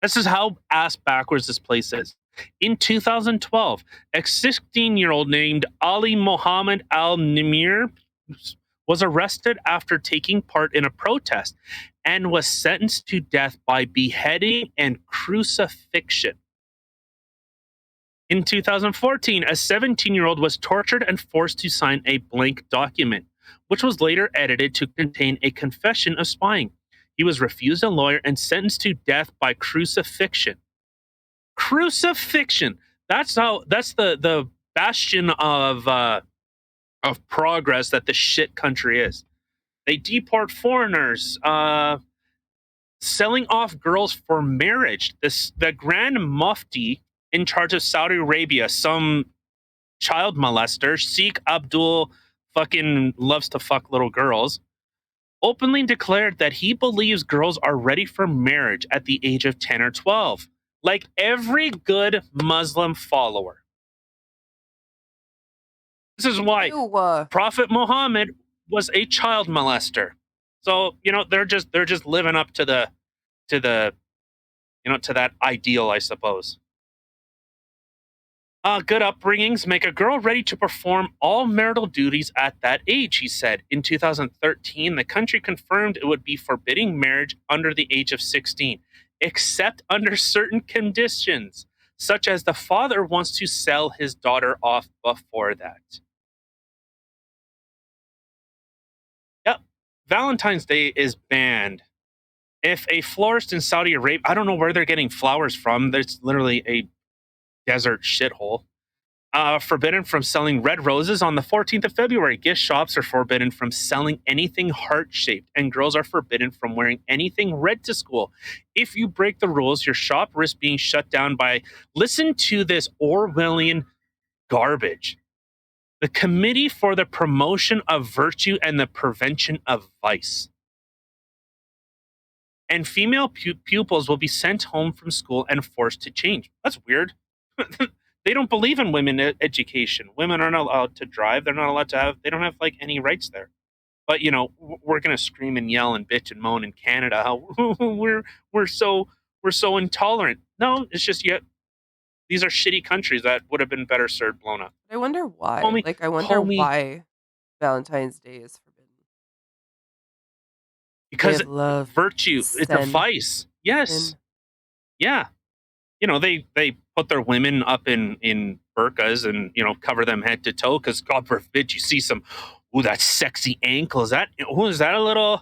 Speaker 2: This is how ass backwards this place is. In 2012, a 16-year-old named Ali Mohammed Al Nimir was arrested after taking part in a protest and was sentenced to death by beheading and crucifixion. In 2014, a 17-year-old was tortured and forced to sign a blank document, which was later edited to contain a confession of spying. He was refused a lawyer and sentenced to death by crucifixion. Crucifixion. That's the bastion of progress that the shit country is. They deport foreigners, selling off girls for marriage. The Grand Mufti in charge of Saudi Arabia, some child molester, Sheikh Abdul fucking loves to fuck little girls, openly declared that he believes girls are ready for marriage at the age of 10 or 12, like every good Muslim follower. This is why
Speaker 1: Ew.
Speaker 2: Prophet Muhammad was a child molester. So, they're just living up to the to that ideal, I suppose. Good upbringings make a girl ready to perform all marital duties at that age, he said. In 2013, the country confirmed it would be forbidding marriage under the age of 16, except under certain conditions, such as the father wants to sell his daughter off before that. Yep. Valentine's Day is banned. If a florist in Saudi Arabia, I don't know where they're getting flowers from. There's literally a desert shithole. Forbidden from selling red roses on the 14th of February. Gift shops are forbidden from selling anything heart-shaped, and girls are forbidden from wearing anything red to school. If you break the rules, your shop risks being shut down by, listen to this Orwellian garbage, the Committee for the Promotion of Virtue and the Prevention of Vice. And female pupils will be sent home from school and forced to change. That's weird. They don't believe in women education. Women aren't allowed to drive. They're not allowed to have. They don't have like any rights there. But we're gonna scream and yell and bitch and moan in Canada how we're so intolerant. No, it's just yet these are shitty countries that would have been better served blown up.
Speaker 1: I wonder
Speaker 2: Call
Speaker 1: why.
Speaker 2: me,
Speaker 1: Like, I wonder
Speaker 2: call me,
Speaker 1: why Valentine's Day is forbidden. Day
Speaker 2: because
Speaker 1: of love,
Speaker 2: virtue it's a
Speaker 1: sin,
Speaker 2: vice. Yes,
Speaker 1: sin.
Speaker 2: yeah. They put their women up in burqas and cover them head to toe because God forbid you see some, that sexy ankle. Is that is that a little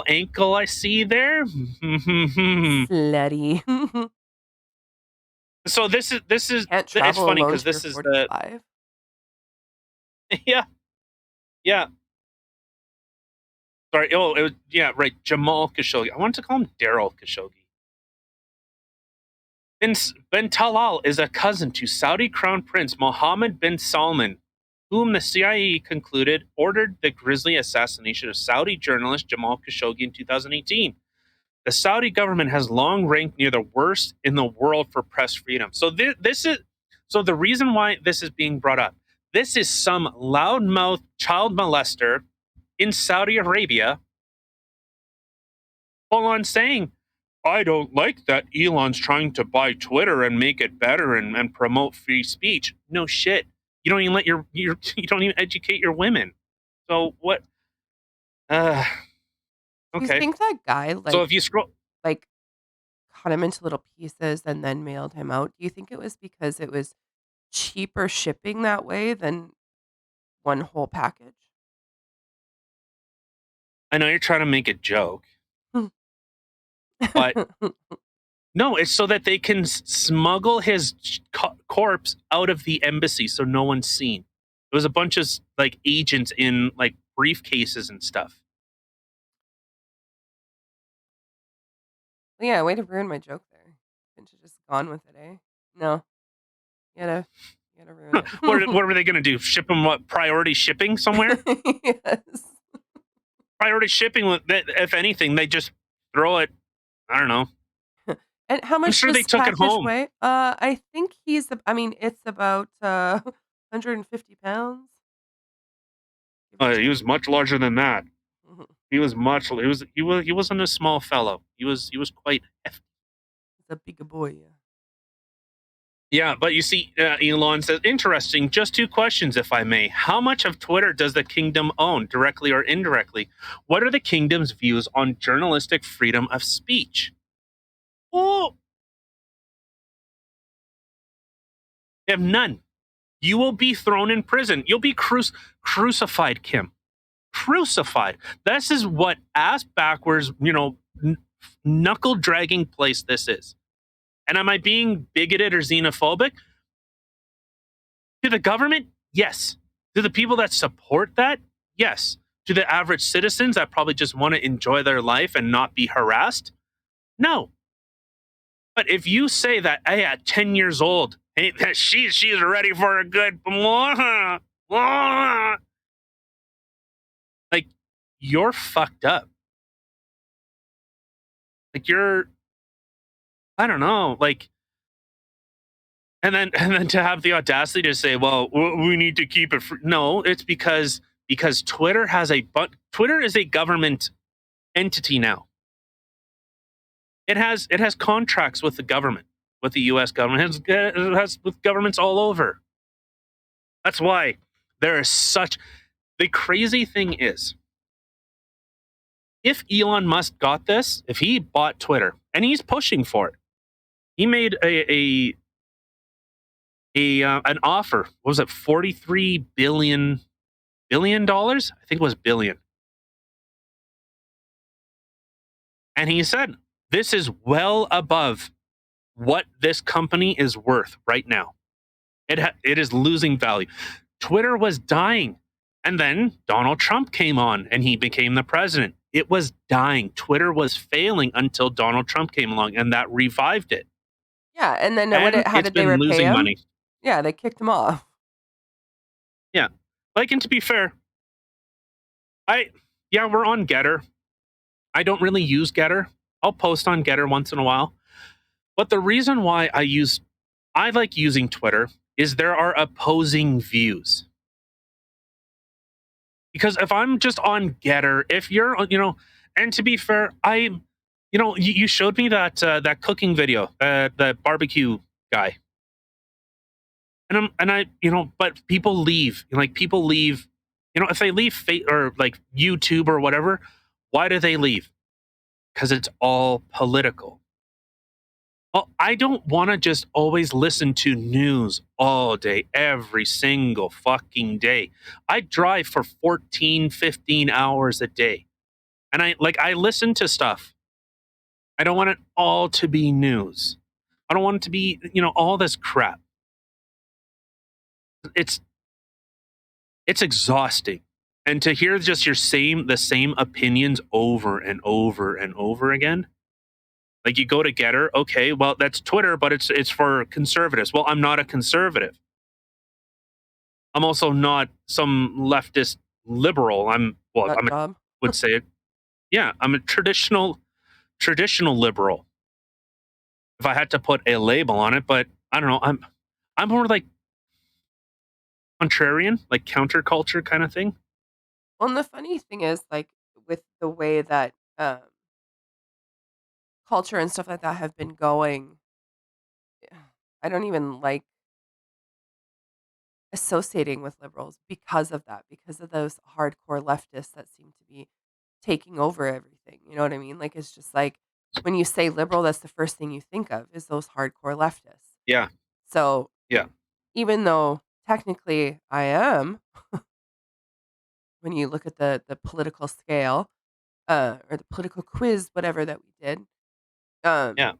Speaker 2: ankle I see there?
Speaker 1: Slutty.
Speaker 2: So this is
Speaker 1: Can't
Speaker 2: it's
Speaker 1: travel
Speaker 2: funny
Speaker 1: alone
Speaker 2: because
Speaker 1: till you're
Speaker 2: this is the
Speaker 1: 45.
Speaker 2: yeah, yeah, sorry, it was, yeah, right, Jamal Khashoggi. I wanted to call him Daryl Khashoggi. Bin Talal is a cousin to Saudi Crown Prince Mohammed bin Salman. whom the CIA concluded ordered the grisly assassination of Saudi journalist Jamal Khashoggi in 2018. The Saudi government has long ranked near the worst in the world for press freedom. So the reason why this is being brought up. This is some loudmouth child molester in Saudi Arabia full on saying, I don't like that Elon's trying to buy Twitter and make it better and promote free speech. No shit. You don't even let your you don't even educate your women. So what? Uh,
Speaker 1: Do you
Speaker 2: okay.
Speaker 1: think that guy,
Speaker 2: So if you scroll,
Speaker 1: like, cut him into little pieces and then mailed him out? Do you think it was because it was cheaper shipping that way than one whole package?
Speaker 2: I know you're trying to make a joke, but no, it's so that they can smuggle his corpse out of the embassy so no one's seen. It was a bunch of like agents in like briefcases and stuff.
Speaker 1: Yeah, way to ruin my joke there. Couldn't you just gone with it, eh? No, you gotta ruin
Speaker 2: What
Speaker 1: it.
Speaker 2: were they going to do? Ship them what? Priority shipping somewhere?
Speaker 1: Yes.
Speaker 2: Priority shipping. If anything, they just throw it. I don't know.
Speaker 1: And how
Speaker 2: I'm
Speaker 1: much
Speaker 2: sure they
Speaker 1: does
Speaker 2: took it
Speaker 1: package
Speaker 2: home.
Speaker 1: weigh? I think I mean, it's about 150 pounds, give or
Speaker 2: He
Speaker 1: take.
Speaker 2: was much larger than that.
Speaker 1: Mhm.
Speaker 2: He was much. He wasn't a small fellow. He was quite hefty.
Speaker 1: It's a bigger boy, yeah.
Speaker 2: Yeah, but you see, Elon says, interesting. Just two questions, if I may. How much of Twitter does the kingdom own, directly or indirectly? What are the kingdom's views on journalistic freedom of speech? Oh, they have none. You will be thrown in prison. You'll be crucified, Kim. Crucified. This is what ass backwards, knuckle dragging place this is. And am I being bigoted or xenophobic? To the government? Yes. To the people that support that? Yes. To the average citizens that probably just want to enjoy their life and not be harassed? No. But if you say that, hey, at 10 years old, hey, she's ready for a good like you're fucked up. Like you're I don't know, like and then to have the audacity to say, well, we need to keep it free. No, it's because Twitter is a government entity now. It has contracts with the government, with the US government. It has with governments all over. That's why there is such the crazy thing is if Elon Musk got this, if he bought Twitter and he's pushing for it, he made an offer. What was it? $43 billion? I think it was billion. And he said, this is well above what this company is worth right now. It is losing value. Twitter was dying. And then Donald Trump came on and he became the president. It was dying. Twitter was failing until Donald Trump came along and that revived it.
Speaker 1: Yeah, and then
Speaker 2: And
Speaker 1: how
Speaker 2: it's
Speaker 1: did they
Speaker 2: been
Speaker 1: repay
Speaker 2: losing
Speaker 1: him?
Speaker 2: money.
Speaker 1: Yeah, they kicked him off.
Speaker 2: Yeah. Like, and to be fair, we're on Getter. I don't really use Getter. I'll post on Getter once in a while. But the reason why I like using Twitter is there are opposing views. Because if I'm just on Getter, if you're, and to be fair, you showed me that cooking video, the barbecue guy, but people leave, if they leave or like YouTube or whatever, why do they leave? Because it's all political. Well, I don't want to just always listen to news all day, every single fucking day. I drive for 14, 15 hours a day. And I listen to stuff. I don't want it all to be news. I don't want it to be, all this crap. It's it's exhausting. And to hear just the same opinions over and over and over again. Like you go to Getter, okay, well that's Twitter, but it's for conservatives. Well, I'm not a conservative. I'm also not some leftist liberal.
Speaker 1: Nut
Speaker 2: I'm a,
Speaker 1: job.
Speaker 2: would say it. Yeah, I'm a traditional liberal. If I had to put a label on it, but I don't know. I'm more like contrarian, like counterculture kind of thing.
Speaker 1: Well, and the funny thing is, like, with the way that, culture and stuff like that have been going, I don't even like associating with liberals because of that, because of those hardcore leftists that seem to be taking over everything, you know what I mean? Like, it's just like, when you say liberal, that's the first thing you think of is those hardcore leftists.
Speaker 2: Yeah,
Speaker 1: So,
Speaker 2: yeah,
Speaker 1: even though technically I am, when you look at the political scale, or the political quiz, whatever that we did, um,
Speaker 2: yeah,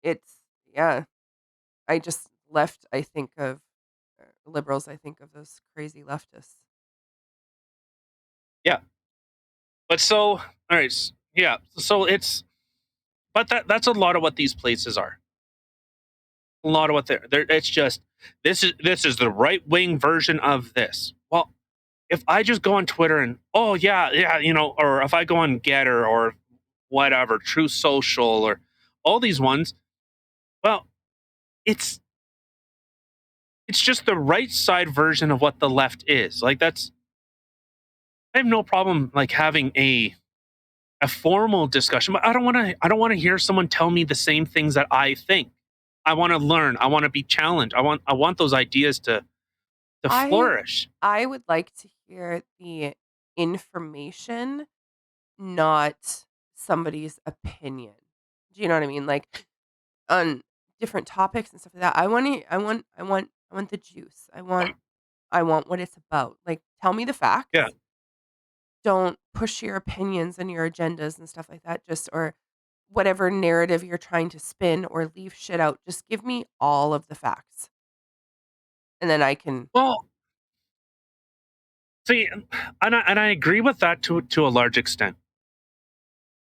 Speaker 1: it's yeah, I just left, I think of liberals, I think of those crazy leftists.
Speaker 2: yeah. But so, all right, yeah. So it's, but that's a lot of what these places are. A lot of what they're. It's just this is the right wing version of this. Well, if I just go on Twitter and oh yeah, yeah, or if I go on Getter or whatever, True Social or all these ones, well, it's it's just the right side version of what the left is. Like that's I have no problem like having a formal discussion, but I don't want to hear someone tell me the same things that I think. I want to learn. I want to be challenged. I want those ideas to
Speaker 1: I
Speaker 2: flourish.
Speaker 1: I would like to hear the information, not somebody's opinion. Do you know what I mean? Like, on different topics and stuff like that. I want the juice. I want what it's about. Like, tell me the
Speaker 2: Yeah.
Speaker 1: facts. Don't push your opinions and your agendas and stuff like that. Just or whatever narrative you're trying to spin or leave shit out. Just give me all of the facts, and then I can.
Speaker 2: Well, see, and I agree with that to a large extent.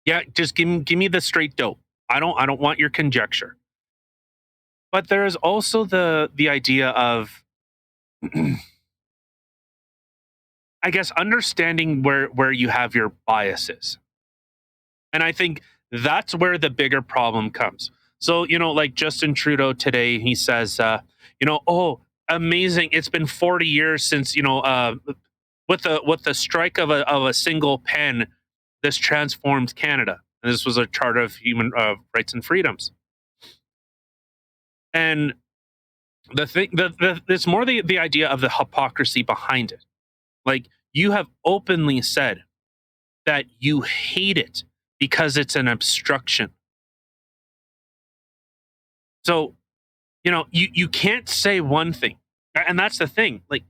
Speaker 2: Yeah, just give me the straight dope. I don't want your conjecture. But there is also the idea of I guess understanding where you have your biases. And I think that's where the bigger problem comes. So, like Justin Trudeau today, he says, oh, amazing. It's been 40 years since, with the strike of a single pen, this transformed Canada. And this was a Charter of Human Rights and Freedoms. And the thing, it's more the idea of the hypocrisy behind it. Like you have openly said that you hate it because it's an obstruction. So you can't say one thing, and that's the thing. Like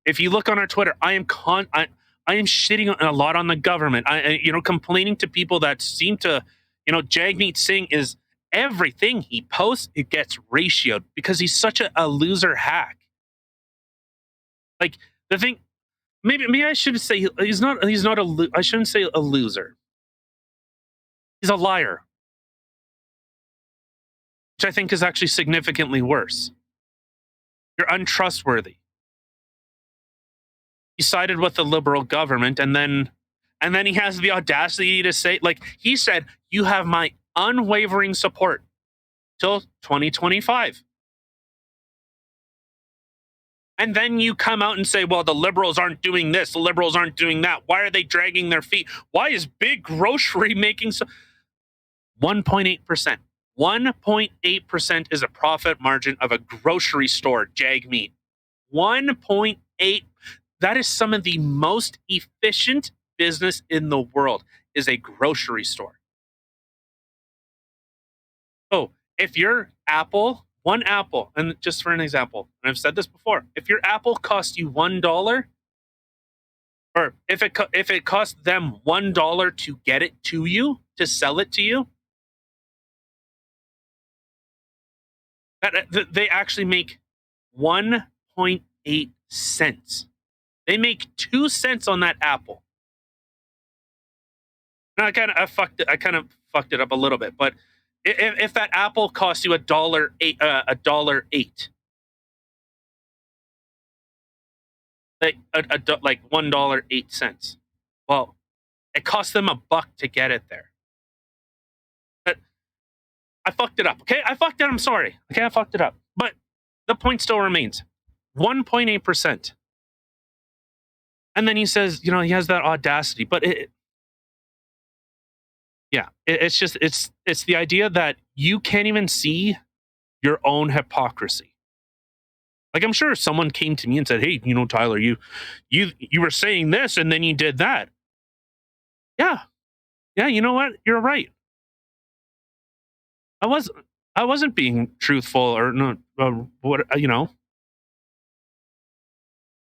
Speaker 2: if you look on our Twitter, I am shitting a lot on the government. Complaining to people that seem to, Jagmeet Singh is everything he posts. It gets ratioed because he's such a loser hack. Like the thing, maybe I should say he's not I shouldn't say a loser. He's a liar, which I think is actually significantly worse. You're untrustworthy. He sided with the liberal government, and then he has the audacity to say, like he said, you have my unwavering support till 2025. And then you come out and say, well, the liberals aren't doing this, the liberals aren't doing that. Why are they dragging their feet? Why is big grocery making so 1.8%? 1.8% is a profit margin of a grocery store, Jag Meat. 1.8. That is some of the most efficient business in the world is a grocery store. So if your apple, one apple, and just for an example, and I've said this before, if your apple costs you $1, or if it costs them $1 to get it to you, to sell it to you, they actually make 1.8 cents. They make 2 cents on that apple. Now I kind of fucked it up a little bit, but if that apple costs you a dollar eight, like $1.08. Well, it cost them $1 to get it there. But I fucked it up. Okay, I fucked it. I'm sorry. Okay, I fucked it up. But the point still remains: 1.8%. And then he says, he has that audacity. But it's just it's the idea that you can't even see your own hypocrisy. Like, I'm sure if someone came to me and said, "Hey, Tyler, you were saying this and then you did that." Yeah. Yeah, you know what? You're right. I was I wasn't being truthful or no what.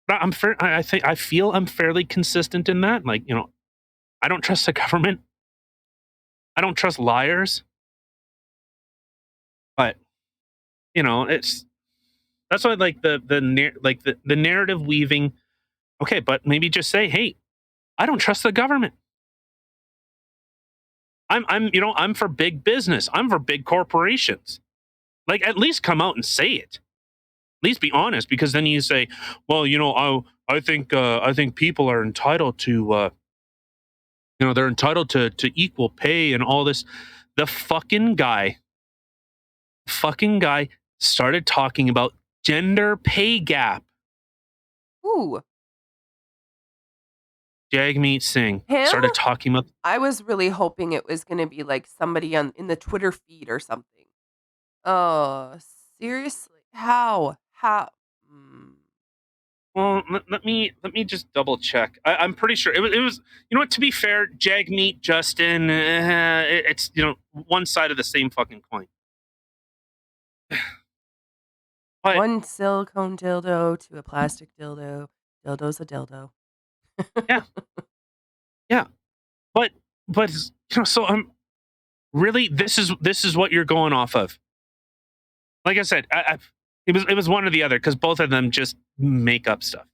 Speaker 2: But I'm fair. I feel I'm fairly consistent in that. Like, I don't trust the government. I don't trust liars. But it's that's why, like, the narrative weaving. Okay, but maybe just say, hey, I don't trust the government. I'm for big business. I'm for big corporations. Like, at least come out and say it. At least be honest, because then you say, well, I think people are entitled to they're entitled to equal pay and all this. The fucking guy started talking about gender pay gap.
Speaker 1: Ooh.
Speaker 2: Jagmeet Singh
Speaker 1: Him?
Speaker 2: started talking about.
Speaker 1: I was really hoping it was gonna be, like, somebody in the Twitter feed or something. Oh, seriously? How? How? Mm.
Speaker 2: Well, let me just double check. I'm pretty sure it was. You know what? To be fair, Jagmeet, Justin, it's one side of the same fucking coin. But
Speaker 1: One silicone dildo to a plastic dildo. Dildo's a dildo.
Speaker 2: yeah, yeah. But so I'm really, this is what you're going off of. Like I said, it was one or the other, because both of them just make up stuff.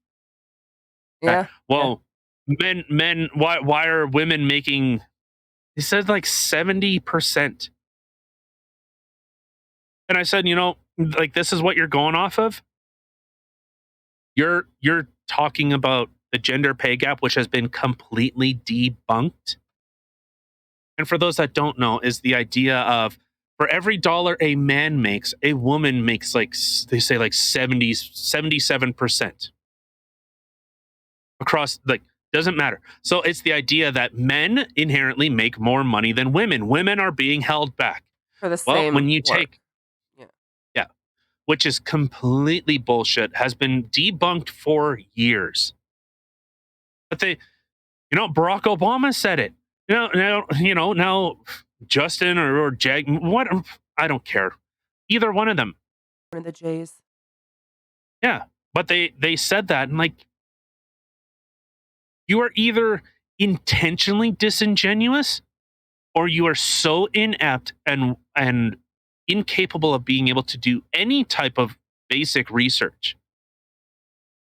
Speaker 1: Yeah, yeah.
Speaker 2: Well, men, why are women making? He said like 70%. And I said, like, this is what you're going off of. You're talking about the gender pay gap, which has been completely debunked. And for those that don't know, is the idea of, for every dollar a man makes, a woman makes, like, they say, like 77% across, like, doesn't matter. So it's the idea that men inherently make more money than women. Women are being held back.
Speaker 1: For the
Speaker 2: Well,
Speaker 1: same
Speaker 2: when you
Speaker 1: work.
Speaker 2: take,
Speaker 1: Yeah.
Speaker 2: yeah, which is completely bullshit, has been debunked for years. But Barack Obama said it. Now Justin or Jag, what? I don't care. Either one of them.
Speaker 1: One of the J's.
Speaker 2: Yeah. But they said that, and, like, you are either intentionally disingenuous, or you are so inept and incapable of being able to do any type of basic research.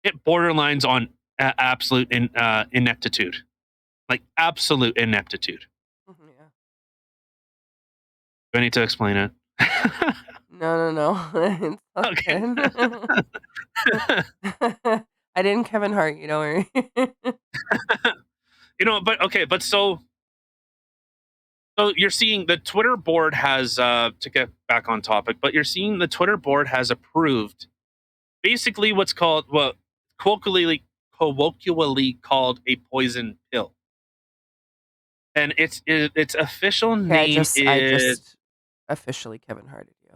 Speaker 2: It borderlines on absolute ineptitude, like absolute ineptitude.
Speaker 1: Yeah.
Speaker 2: Do I need to explain it?
Speaker 1: No, no, no. It's all
Speaker 2: Okay.
Speaker 1: good. I didn't Kevin Hart, you don't worry.
Speaker 2: But okay, but so you're seeing the Twitter board has, to get back on topic, but you're seeing the Twitter board has approved basically what's called, well, colloquially called a poison pill. And its official
Speaker 1: Okay,
Speaker 2: name
Speaker 1: I
Speaker 2: is
Speaker 1: just officially Kevin Harted you.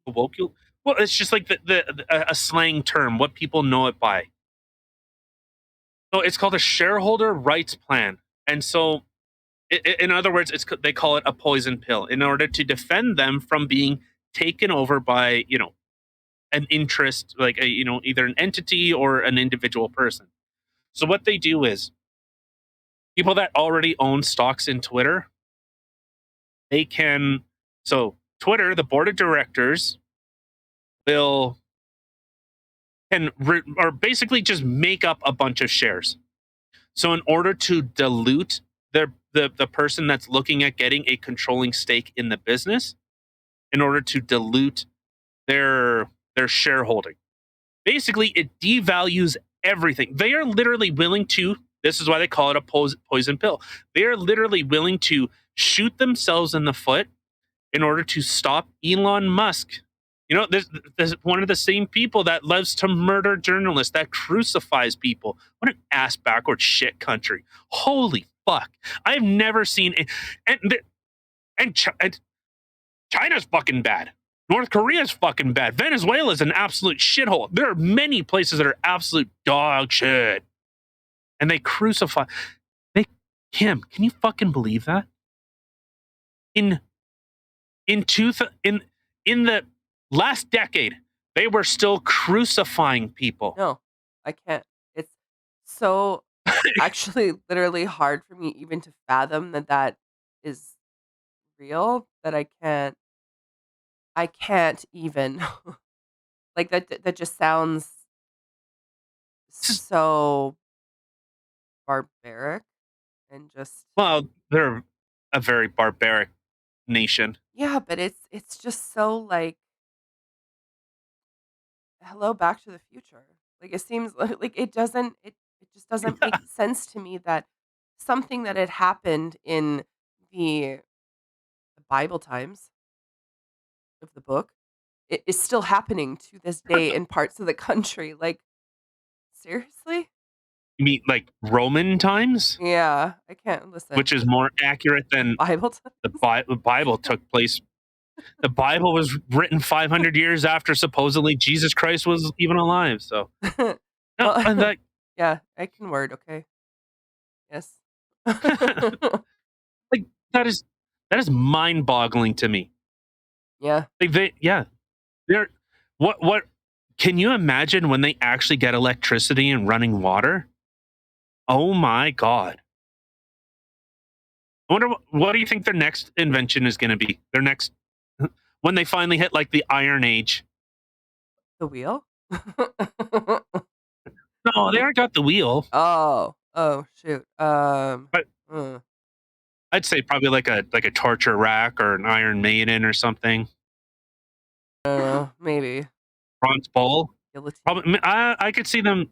Speaker 2: colloquial. Well, it's just like a slang term, what people know it by. So it's called a shareholder rights plan. And so, in other words, they call it a poison pill in order to defend them from being taken over by, an interest, like either an entity or an individual person. So what they do is, people that already own stocks in Twitter, they can, so Twitter, the board of directors will or basically just make up a bunch of shares. So in order to dilute the person that's looking at getting a controlling stake in the business, in order to dilute their shareholding, basically it devalues everything. They are literally willing to, this is why they call it a poison pill. They are literally willing to shoot themselves in the foot in order to stop Elon Musk. You know, there's one of the same people that loves to murder journalists, that crucifies people. What an ass backward shit country. Holy fuck. I've never seen it. And China's fucking bad. North Korea's fucking bad. Venezuela's an absolute shithole. There are many places that are absolute dog shit. And they crucify. They, Kim, can you fucking believe that? In in two in the last decade, they were still crucifying people.
Speaker 1: No, I can't. It's so actually literally hard for me even to fathom that that is real, that I can't even like that just sounds so barbaric and just
Speaker 2: Well, they're a very barbaric nation.
Speaker 1: yeah, but it's just so like hello Back to the Future. Like it seems like it just doesn't make sense to me that something that had happened in the Bible times of the book is still happening to this day in parts of the country. Like seriously?
Speaker 2: You mean like Roman times,
Speaker 1: Yeah, I can't listen.
Speaker 2: which is more accurate than
Speaker 1: Bible times?
Speaker 2: the Bible took place. The Bible was written 500 years after supposedly Jesus Christ was even alive. So no, and
Speaker 1: Well,
Speaker 2: that
Speaker 1: yeah, I can word, okay. Yes.
Speaker 2: like that is mind-boggling to me.
Speaker 1: Yeah.
Speaker 2: Like they're what can you imagine when they actually get electricity and running water? Oh my god. I wonder what do you think their next invention is going to be? Their next when they finally hit like the Iron Age.
Speaker 1: The wheel?
Speaker 2: No, they already got the wheel.
Speaker 1: Oh. Oh, shoot.
Speaker 2: But
Speaker 1: Uh,
Speaker 2: I'd say probably like a torture rack or an Iron Maiden or something.
Speaker 1: I don't know, maybe.
Speaker 2: Bronze Bull.
Speaker 1: Guillotine.
Speaker 2: Probably I could see them.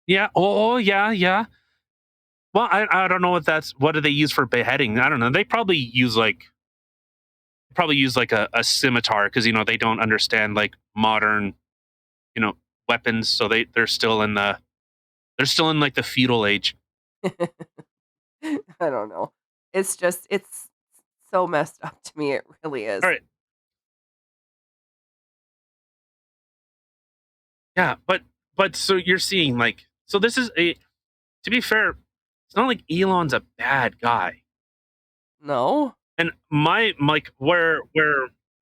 Speaker 2: Yeah. Oh yeah, yeah. Well, I don't know what do they use for beheading? I don't know. They probably use like a scimitar because they don't understand like modern you know weapons, so they're still in like the feudal age.
Speaker 1: I don't know. It's so messed up to me, it really
Speaker 2: All
Speaker 1: is.
Speaker 2: right. Yeah, but so you're seeing like so this is a to be fair, it's not like Elon's a bad guy.
Speaker 1: No?
Speaker 2: And my like where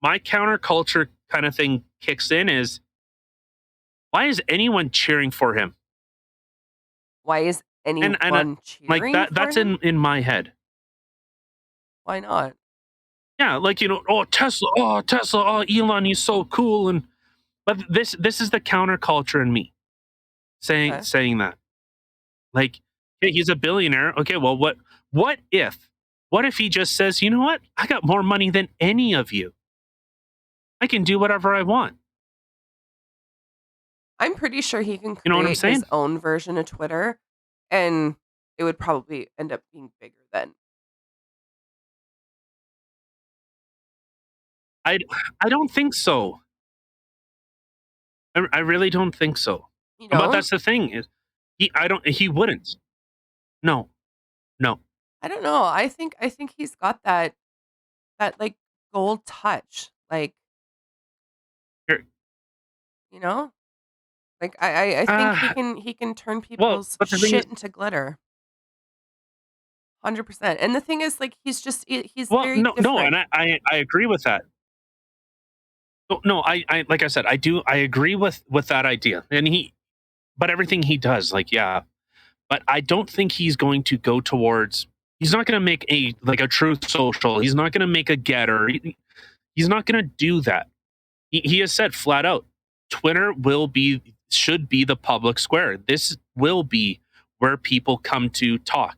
Speaker 2: my counterculture kind of thing kicks in is why is anyone cheering for him?
Speaker 1: Why is
Speaker 2: And
Speaker 1: anyone
Speaker 2: like
Speaker 1: cheering for
Speaker 2: that's
Speaker 1: him?
Speaker 2: in my head.
Speaker 1: Why not?
Speaker 2: Yeah, like oh Tesla, oh Elon, he's so cool, and but this is the counterculture in me saying
Speaker 1: Okay.
Speaker 2: saying that. Like, hey, he's a billionaire. Okay, well what if he just says, you know what? I got more money than any of you. I can do whatever I want.
Speaker 1: I'm pretty sure he can
Speaker 2: You know what I'm
Speaker 1: create his
Speaker 2: saying?
Speaker 1: own version of Twitter, and it would probably end up being bigger than
Speaker 2: I I don't think so. I really don't think so.
Speaker 1: you
Speaker 2: But
Speaker 1: know?
Speaker 2: that's the thing is he wouldn't. No. No.
Speaker 1: I don't know. I think he's got that like gold touch. Like,
Speaker 2: Here,
Speaker 1: you know? Like I think he
Speaker 2: uh
Speaker 1: can turn
Speaker 2: well,
Speaker 1: people's
Speaker 2: but the thing is
Speaker 1: shit into glitter. 100%. And the thing is like he's
Speaker 2: well,
Speaker 1: very
Speaker 2: no,
Speaker 1: different.
Speaker 2: and I agree with that. No, I like I said, I agree with that idea. And but everything he does, like, yeah. But I don't think he's going to go towards he's not gonna make a truth social. He's not gonna make a getter. He's not gonna do that. He has said flat out, Twitter should be the public square. This will be where people come to talk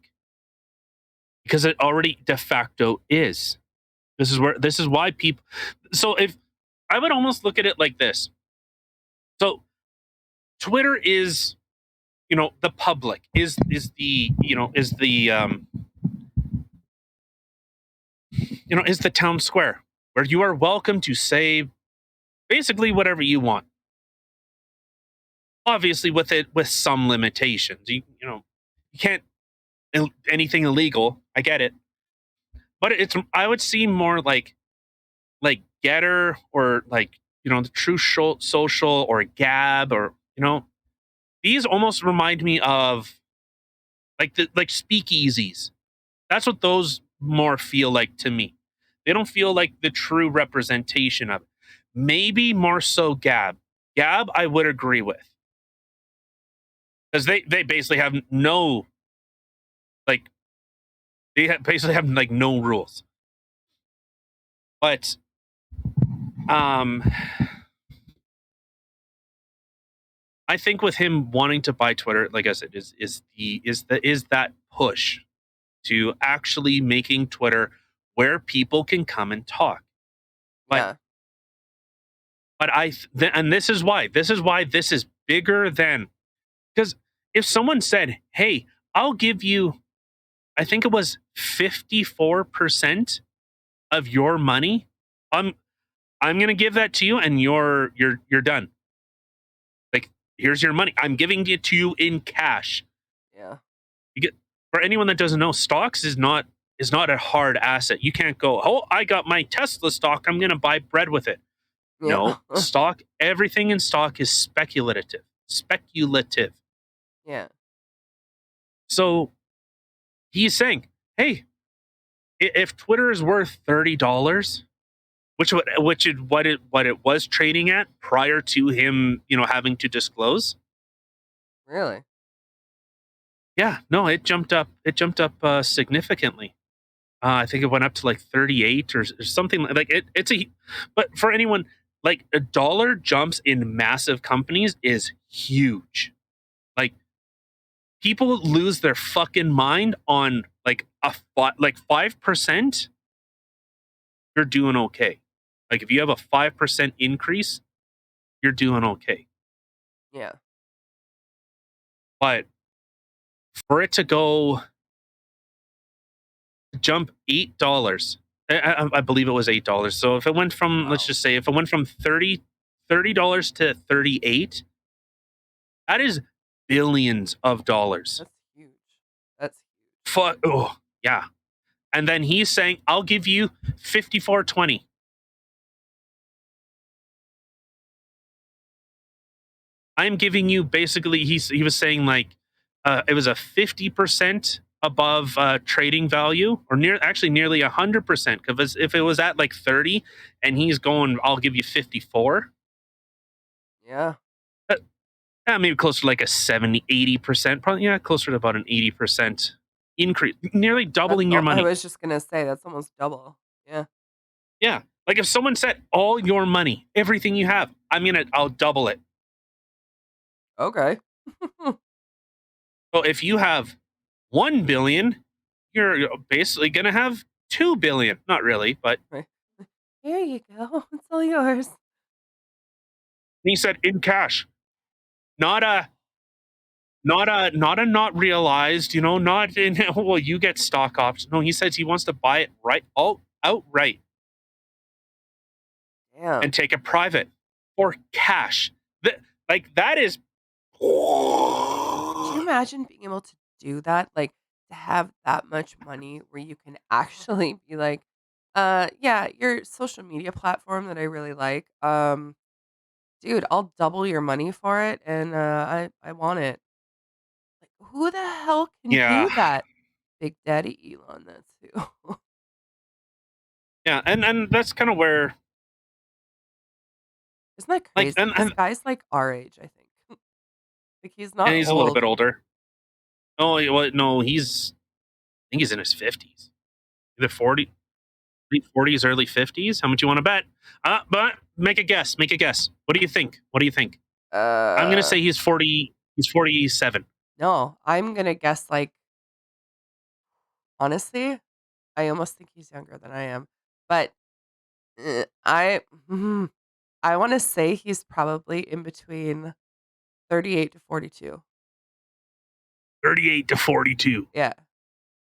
Speaker 2: because it already de facto is. This is why people. So if I would almost look at it like this. So Twitter is, the public, is the, is the town square where you are welcome to say basically whatever you want. Obviously, with some limitations. You can't anything illegal. I get it, but I would see more like Getter, or like, the True Social, or Gab, or these almost remind me of like speakeasies. That's what those more feel like to me. They don't feel like the true representation of it. Maybe more so Gab. Gab, I would agree with, because they basically have no, like, basically have like no rules. But um, I think with him wanting to buy Twitter, like I said, is that push to actually making Twitter where people can come and talk. But
Speaker 1: Yeah.
Speaker 2: and this is why this is bigger than, because if someone said, "Hey, I'll give you," I think it was 54% of your money. I'm going to give that to you, and you're done. Like, here's your money. I'm giving it to you in cash.
Speaker 1: Yeah.
Speaker 2: You get For anyone that doesn't know, stocks is not a hard asset. You can't go, "Oh, I got my Tesla stock. I'm going to buy bread with it."
Speaker 1: Yeah.
Speaker 2: No, everything in stock is speculative. Speculative.
Speaker 1: Yeah.
Speaker 2: So he's saying, "Hey, if Twitter is worth $30, what it was trading at prior to him, having to disclose."
Speaker 1: Really?
Speaker 2: Yeah, no, it jumped up. It jumped up significantly. I think it went up to like 38, or something like it. But for anyone, like, a dollar jumps in massive companies is huge. Like, people lose their fucking mind on like 5%. You're doing okay. Like, if you have a 5% increase, you're doing okay.
Speaker 1: Yeah.
Speaker 2: But for it to jump $8, I believe it was $8. So if it went from, let's
Speaker 1: Wow.
Speaker 2: just say, if it went from $30 to 38, that is billions of dollars.
Speaker 1: That's huge. That's
Speaker 2: Oh, yeah. And then he's saying, "I'll give you 54.20. I'm giving you," basically, he was saying, like, it was a 50% above trading value, or nearly 100%. Because if it was at like 30, and he's going, "I'll give you 54."
Speaker 1: yeah.
Speaker 2: uh, Maybe closer to like a 70, 80%, probably. Yeah, closer to about an 80% increase, nearly
Speaker 1: That's
Speaker 2: doubling your
Speaker 1: all I
Speaker 2: money.
Speaker 1: was just gonna say, that's almost double. Yeah.
Speaker 2: Yeah, like, if someone said, "All your money, everything you have, I'll double it."
Speaker 1: Okay.
Speaker 2: So if you have 1 billion, you're basically going to have 2 billion. Not really, but
Speaker 1: Right. Here you go. It's all yours.
Speaker 2: he said in cash, not a not realized, not in well, you get stock options. No, he says he wants to buy it outright, and
Speaker 1: Damn.
Speaker 2: take it private for cash. That is
Speaker 1: Could you imagine being able to do that? Like, to have that much money where you can actually be like, yeah, your social media platform that I really like, dude, I'll double your money for it, and I want it. Like, who the hell can
Speaker 2: Yeah.
Speaker 1: do that? Big Daddy Elon, that's who.
Speaker 2: Yeah, and that's kind of where,
Speaker 1: Isn't that
Speaker 2: like,
Speaker 1: crazy? This guy's like our age, I think. Like, he's
Speaker 2: and
Speaker 1: not
Speaker 2: he's a little
Speaker 1: old.
Speaker 2: bit older. Oh, well, no, I think he's in his 50s. Either 40, late 40s, early 50s. How much you want to bet? But make a guess. Make a guess. What do you think? What do you think? I'm gonna
Speaker 1: Uh,
Speaker 2: say he's 40. He's 47.
Speaker 1: no, I'm gonna guess, like, honestly, I almost think he's younger than I am, but, I I wanna say he's probably in between 38 to 42.
Speaker 2: 38 to 42.
Speaker 1: Yeah.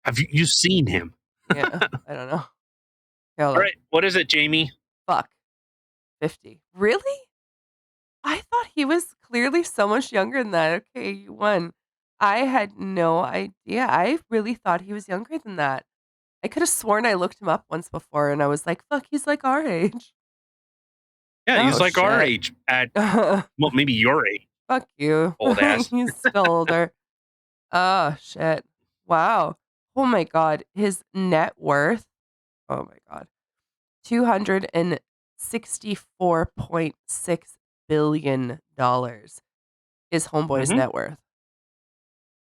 Speaker 2: Have you seen him?
Speaker 1: Yeah. I don't know. Hold
Speaker 2: All
Speaker 1: on.
Speaker 2: right. What is it, Jamie?
Speaker 1: Fuck. 50. Really? I thought he was clearly so much younger than that. Okay, you won. I had no idea. I really thought he was younger than that. I could have sworn I looked him up once before and I was like, fuck, he's like our age.
Speaker 2: Yeah, he's
Speaker 1: Oh,
Speaker 2: like our
Speaker 1: shit.
Speaker 2: age at,
Speaker 1: Fuck
Speaker 2: well, maybe your age,
Speaker 1: you.
Speaker 2: old ass.
Speaker 1: He's still older. Oh, shit. Wow. Oh my God. His net worth, oh my God, $264.6 billion is Homeboy's
Speaker 2: Mm-hmm.
Speaker 1: net worth.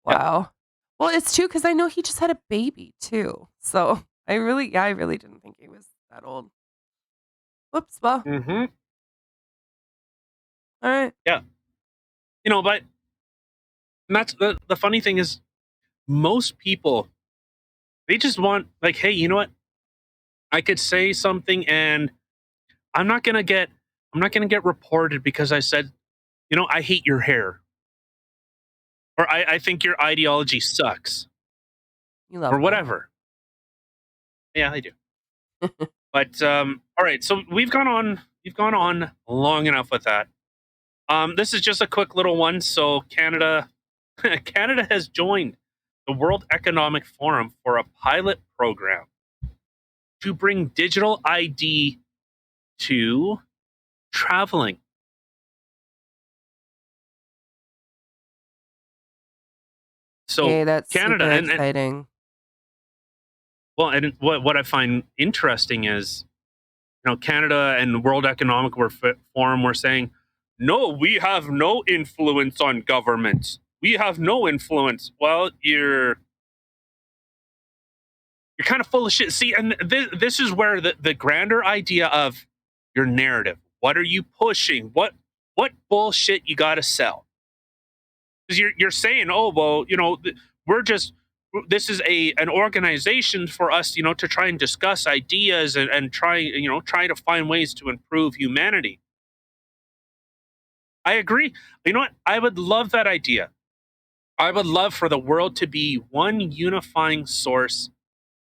Speaker 2: Yep.
Speaker 1: Wow. Well, it's true because I know he just had a baby too. So I really didn't think he was that old. Whoops. Well,
Speaker 2: Mm-hmm.
Speaker 1: all right.
Speaker 2: Yeah. But and that's the funny thing is most people, they just want, like, hey, you know what? I could say something and I'm not gonna get I'm not gonna get reported because I said, I hate your hair. Or I think your ideology sucks.
Speaker 1: You love
Speaker 2: Or
Speaker 1: my hair.
Speaker 2: whatever. Yeah, I do. But all right, so we've gone on long enough with that. This is just a quick little one. So Canada has joined the World Economic Forum for a pilot program to bring digital ID to traveling. So
Speaker 1: Yay, that's
Speaker 2: Canada,
Speaker 1: super
Speaker 2: and
Speaker 1: exciting.
Speaker 2: well, and what I find interesting is, Canada and the World Economic Forum were saying, no, we have no influence on governments. We have no influence. Well, you're kind of full of shit. See, and this is where the grander idea of your narrative. What are you pushing? What bullshit you got to sell? Because you're saying, oh well, we're just, this is an organization for us, to try and discuss ideas and try to find ways to improve humanity. I agree. You know what? I would love that idea. I would love for the world to be one unifying source,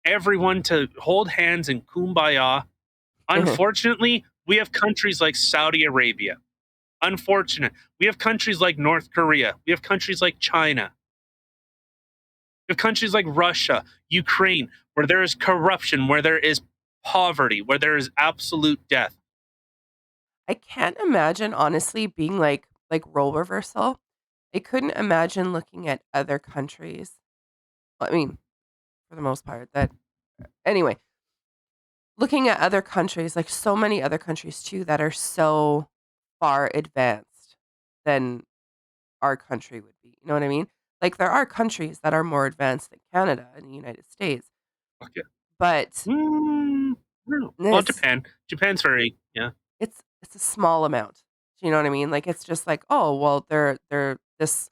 Speaker 2: everyone to hold hands in kumbaya. Unfortunately, we have countries like Saudi Arabia. Unfortunate. We have countries like North Korea. We have countries like China. We have countries like Russia, Ukraine, where there is corruption, where there is poverty, where there is absolute death.
Speaker 1: I can't imagine honestly being like role reversal. I couldn't imagine looking at other countries. I mean, for the most part, that anyway, looking at other countries, like so many other countries too, that are so far advanced than our country would be. You know what I mean? Like there are countries that are more advanced than Canada and the United States,
Speaker 2: Okay.
Speaker 1: but
Speaker 2: I don't know. Well,
Speaker 1: this
Speaker 2: Japan. Japan's very, yeah.
Speaker 1: it's a small amount. Do you know what I mean? Like it's just like, oh well, they're this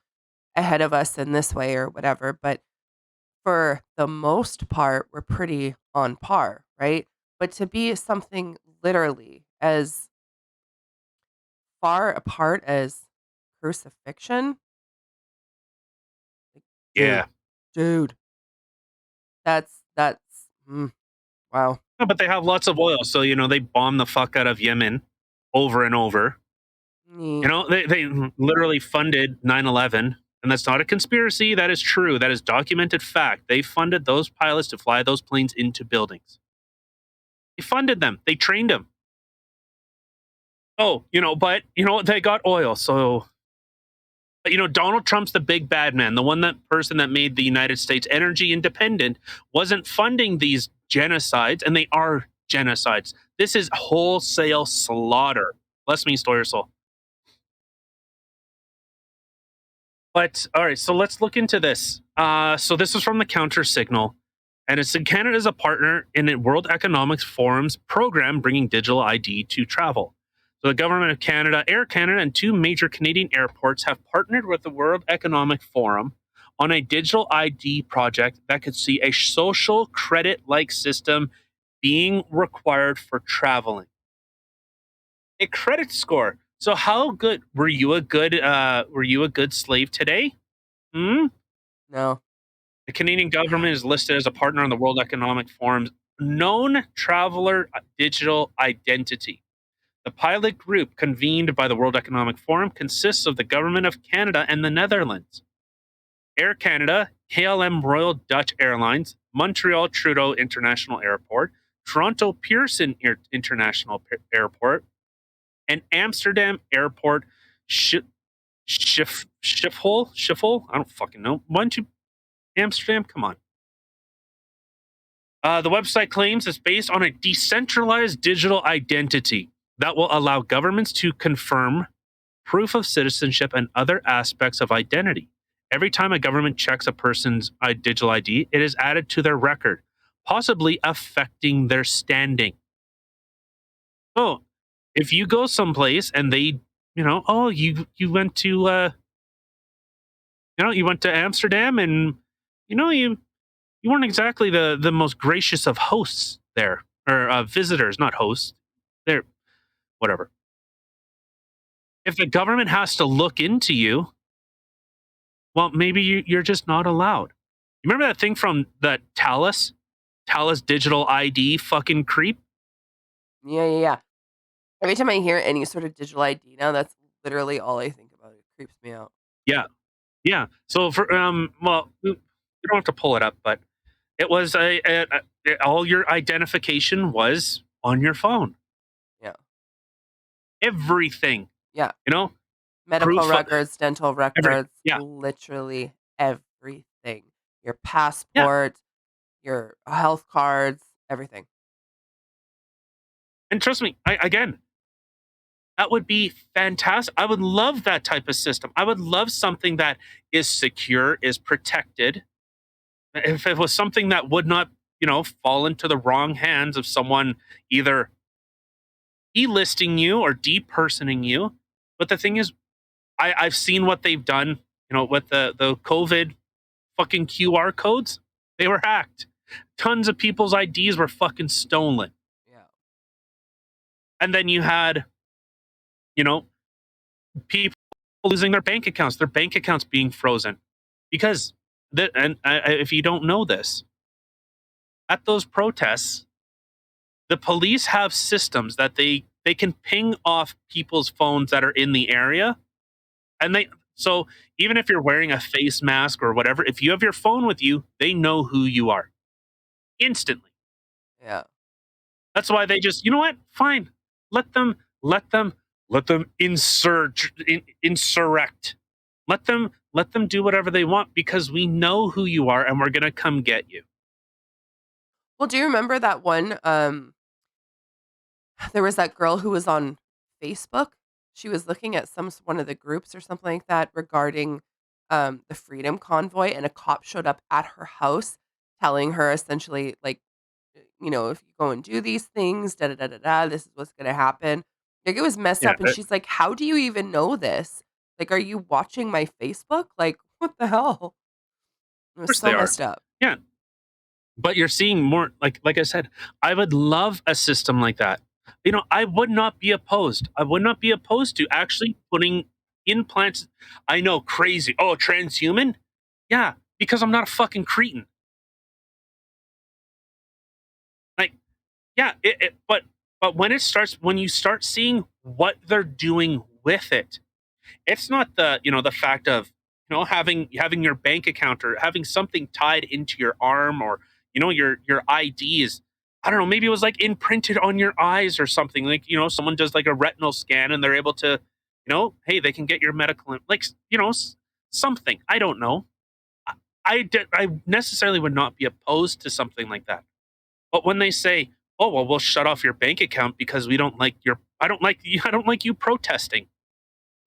Speaker 1: ahead of us in this way or whatever. But for the most part, we're pretty on par, right? But to be something literally as far apart as crucifixion, like, dude,
Speaker 2: Yeah.
Speaker 1: dude, that's wow.
Speaker 2: No, but they have lots of oil, so they bomb the fuck out of Yemen over and over.
Speaker 1: Neat.
Speaker 2: They literally funded 9/11, and that's not a conspiracy. That is true. That is documented fact. They funded those pilots to fly those planes into buildings. They funded them. They trained them. Oh, but they got oil. So, but, Donald Trump's the big bad man, the person that made the United States energy independent, wasn't funding these genocides, and they are genocides. This is wholesale slaughter. Bless me, store your soul. But all right, so let's look into this. So this is from the Counter Signal, and it's in Canada as a partner in the World Economic Forum's program bringing digital ID to travel. So the government of Canada, Air Canada, and two major Canadian airports have partnered with the World Economic Forum on a digital ID project that could see a social credit-like system being required for traveling. A credit score. So how good were you? A good slave today? Hmm?
Speaker 1: No.
Speaker 2: The Canadian government is listed as a partner on the World Economic Forum's known traveler digital identity. The pilot group convened by the World Economic Forum consists of the Government of Canada and the Netherlands, Air Canada, KLM Royal Dutch Airlines, Montreal Trudeau International Airport, Toronto Pearson International Airport, and Amsterdam Airport Schiphol. I don't fucking know. Why don't you Amsterdam? Come on. The website claims it's based on a decentralized digital identity that will allow governments to confirm proof of citizenship and other aspects of identity. Every time a government checks a person's digital ID, it is added to their record, possibly affecting their standing. So, if you go someplace and they, oh, you went to, you went to Amsterdam, and you weren't exactly the most gracious of hosts there, or visitors, not hosts. They're whatever. If the government has to look into you, well, maybe you're just not allowed. You remember that thing from the Thales digital ID fucking creep?
Speaker 1: Yeah, yeah, yeah. Every time I hear any sort of digital ID now, that's literally all I think about. It creeps me out.
Speaker 2: Yeah, yeah. So for well, we don't have to pull it up, but it was all your identification was on your phone.
Speaker 1: Yeah.
Speaker 2: Everything,
Speaker 1: Yeah.
Speaker 2: you know,
Speaker 1: Medical
Speaker 2: proof of
Speaker 1: records, dental
Speaker 2: everything.
Speaker 1: records,
Speaker 2: Yeah,
Speaker 1: literally everything. Your
Speaker 2: yeah.
Speaker 1: passport, your health cards, everything.
Speaker 2: And trust me, again, that would be fantastic. I would love that type of system. I would love something that is secure, is protected. If it was something that would not, fall into the wrong hands of someone either delisting you or depersoning you. But the thing is, I've seen what they've done, with the COVID fucking QR codes. They were hacked. Tons of people's IDs were fucking stolen.
Speaker 1: Yeah.
Speaker 2: And then you had, you know, people losing their bank accounts being frozen because if you don't know this, at those protests, the police have systems that they can ping off people's phones that are in the area, and so even if you're wearing a face mask or whatever, if you have your phone with you, they know who you are instantly.
Speaker 1: Yeah.
Speaker 2: That's why they just, you know what? Fine. Let them let them let them insurrect. Let them do whatever they want because we know who you are and we're going to come get you.
Speaker 1: Well, do you remember that one there was that girl who was on Facebook? She was looking at one of the groups or something like that regarding the Freedom Convoy, and a cop showed up at her house telling her essentially like, if you go and do these things, da da da da da, this is what's gonna happen. Like, it was messed
Speaker 2: Yeah,
Speaker 1: up, and she's like, "How do you even know this? Like, are you watching my Facebook? Like, what the hell?" It
Speaker 2: of
Speaker 1: was
Speaker 2: course
Speaker 1: so
Speaker 2: they are.
Speaker 1: messed up.
Speaker 2: Yeah, but you're seeing more like I said, I would love a system like that. I would not be opposed. I would not be opposed to actually putting implants. I know, crazy. Oh, transhuman? Yeah, because I'm not a fucking cretin. Like, yeah, but when you start seeing what they're doing with it, it's not the fact of having your bank account or having something tied into your arm, or your ID is, I don't know, maybe it was like imprinted on your eyes or something, like someone does like a retinal scan and they're able to, hey, they can get your medical, like, something, I don't know. I necessarily would not be opposed to something like that. But when they say, oh, well, we'll shut off your bank account because we don't like your I don't like you protesting.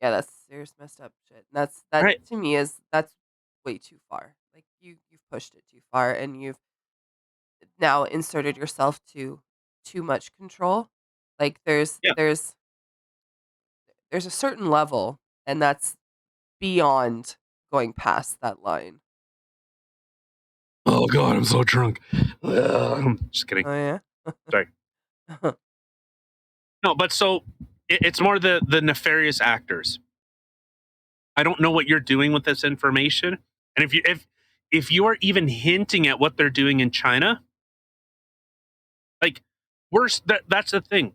Speaker 1: Yeah, that's serious messed up shit. That
Speaker 2: Right.
Speaker 1: to me is that's way too far. Like, you've pushed it too far, and you've now inserted yourself to too much control. Like,
Speaker 2: Yeah.
Speaker 1: there's a certain level, and that's beyond going past that line.
Speaker 2: Oh god, I'm so drunk. Just kidding.
Speaker 1: Oh, yeah?
Speaker 2: Sorry. No, but so it's more the nefarious actors. I don't know what you're doing with this information, and if you are even hinting at what they're doing in China, like that's the thing.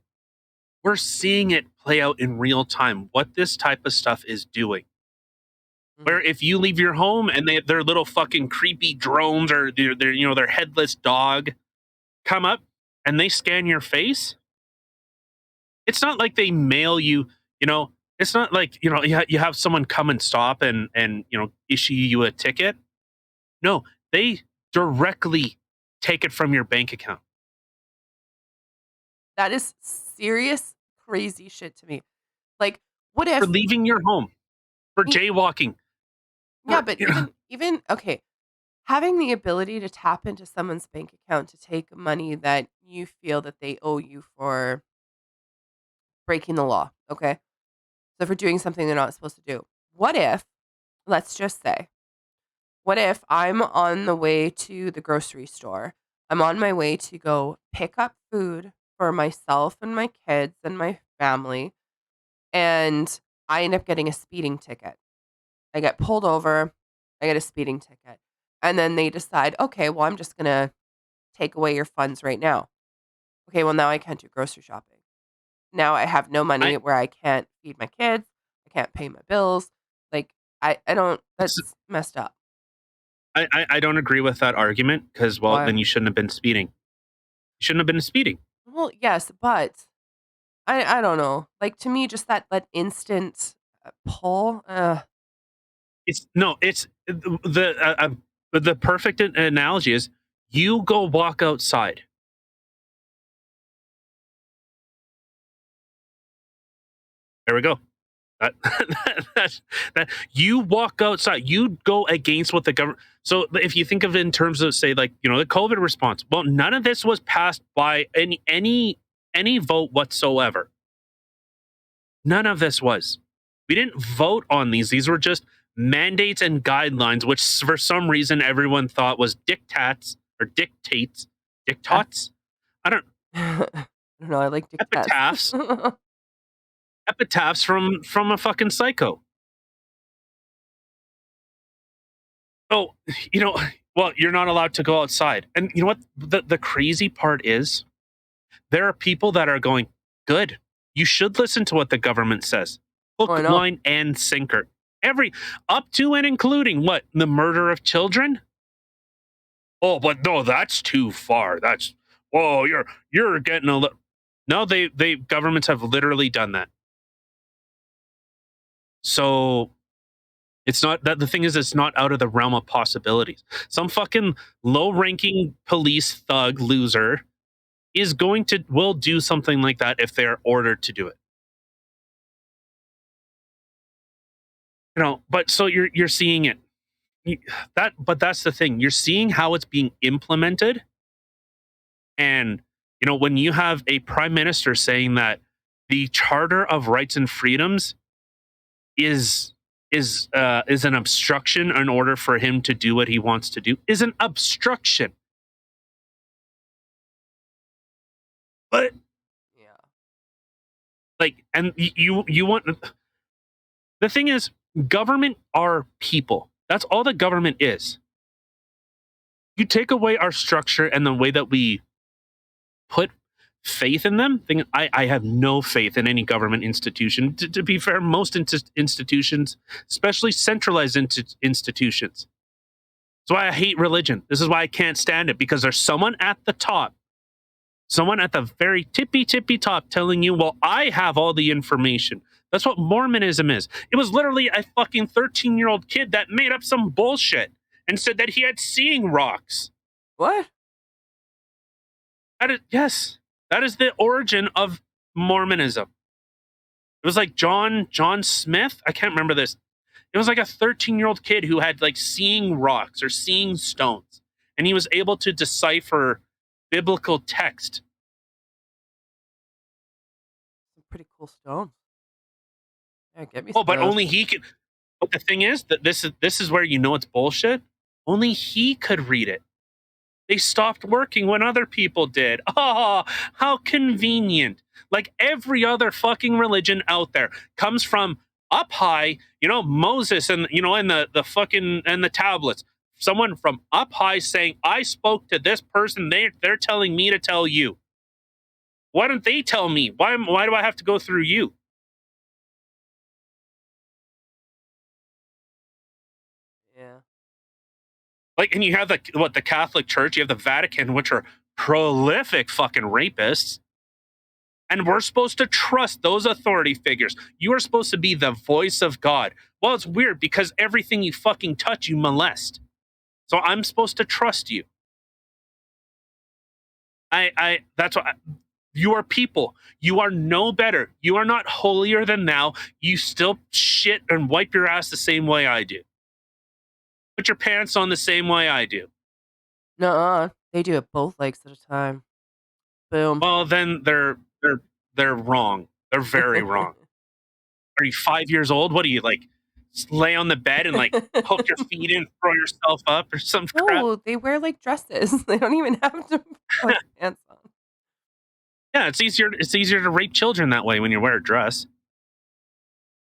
Speaker 2: We're seeing it play out in real time. What this type of stuff is doing. Where
Speaker 1: Mhm.
Speaker 2: if you leave your home and their little fucking creepy drones or their headless dog come up and they scan your face, it's not like they mail you, you know, it's not like, you have someone come and stop and issue you a ticket. No, they directly take it from your bank account
Speaker 1: That is serious crazy shit to me. Like, what
Speaker 2: for
Speaker 1: if
Speaker 2: leaving your home, for
Speaker 1: y
Speaker 2: jaywalking,
Speaker 1: yeah,
Speaker 2: for
Speaker 1: but even okay, having the ability to tap into someone's bank account to take money that you feel that they owe you for breaking the law, okay? So for doing something they're not supposed to do. What if, let's just say, what if I'm on the way to the grocery store? I'm on my way to go pick up food for myself and my kids and my family, and I end up getting a speeding ticket. I get pulled over, I get a speeding ticket. And then they decide, okay, well, I'm just going to take away your funds right now. Okay, well, now I can't do grocery shopping. Now I have no money
Speaker 2: I
Speaker 1: where I can't feed my kids. I can't pay my bills. Like, I don't, that's messed up.
Speaker 2: I don't agree with that argument because, well,
Speaker 1: Why?
Speaker 2: then you shouldn't have been speeding. You shouldn't have been speeding.
Speaker 1: Well, yes, but I don't know. Like, to me, just that instant pull.
Speaker 2: It's no, it's the perfect analogy is you go walk outside. There we go. That, that's that you walk outside. You go against what the government. So if you think of it in terms of, say, like, the COVID response, well, none of this was passed by any vote whatsoever. None of this was. We didn't vote on these. These were just mandates and guidelines, which for some reason everyone thought was dictats or dictates,
Speaker 1: Uh,
Speaker 2: dictats. I don't
Speaker 1: I don't know. I like dictates.
Speaker 2: epitaphs, epitaphs from a fucking psycho. Oh, you know, well, you're not allowed to go outside. And you know what? The crazy part is there are people that are going, good. You should listen to what the government says.
Speaker 1: Oh, I
Speaker 2: Hook,
Speaker 1: know.
Speaker 2: line, and sinker. Every up to and including what? The murder of children? Oh, but no, that's too far. That's whoa, you're getting a little. No, they governments have literally done that. So it's not that the thing is, it's not out of the realm of possibilities. Some fucking low ranking police thug loser will do something like that if they're ordered to do it. But so you're seeing it. But that's the thing. You're seeing how it's being implemented. And when you have a prime minister saying that the Charter of Rights and Freedoms is is an obstruction in order for him to do what he wants to do, is an obstruction. But
Speaker 1: Yeah.
Speaker 2: like, and you want the thing is, government are people. That's all the government is. You take away our structure and the way that we put faith in them. I have no faith in any government institution. To be fair, most institutions, especially centralized institutions. That's why I hate religion. This is why I can't stand it, because there's someone at the top, someone at the very tippy top telling you, well, I have all the information. That's what Mormonism is. It was literally a fucking 13-year-old kid that made up some bullshit and said that he had seeing rocks.
Speaker 1: What?
Speaker 2: Yes, that is the origin of Mormonism. It was like John Smith. I can't remember this. It was like a 13-year-old kid who had like seeing rocks or seeing stones, and he was able to decipher biblical text.
Speaker 1: Some pretty cool stones. Yeah, get me
Speaker 2: Oh,
Speaker 1: some of
Speaker 2: but
Speaker 1: those.
Speaker 2: only he could. But the thing is that this is where it's bullshit. Only he could read it. They stopped working when other people did. Oh, how convenient. like every other fucking religion out there, comes from up high, Moses and and the fucking and the tablets. Someone from up high saying, I spoke to this person, they're telling me to tell you. Why don't they tell me? Why do I have to go through you?
Speaker 1: Yeah.
Speaker 2: Like, and you have the Catholic Church, you have the Vatican, which are prolific fucking rapists. And we're supposed to trust those authority figures. You are supposed to be the voice of God. Well, it's weird because everything you fucking touch, you molest. So I'm supposed to trust you. That's what you are people. You are no better. You are not holier than thou. You still shit and wipe your ass the same way I do. Put your pants on the same way I do.
Speaker 1: Nuh-uh. They do it both legs at a time. Boom.
Speaker 2: Well, then they're wrong. They're very wrong. Are you 5 years old? What are you like? Lay on the bed and like hook your feet in, throw yourself up, or some crap?
Speaker 1: No, they wear like dresses. They don't even have to put pants on.
Speaker 2: Yeah, it's easier. It's easier to rape children that way when you wear a dress.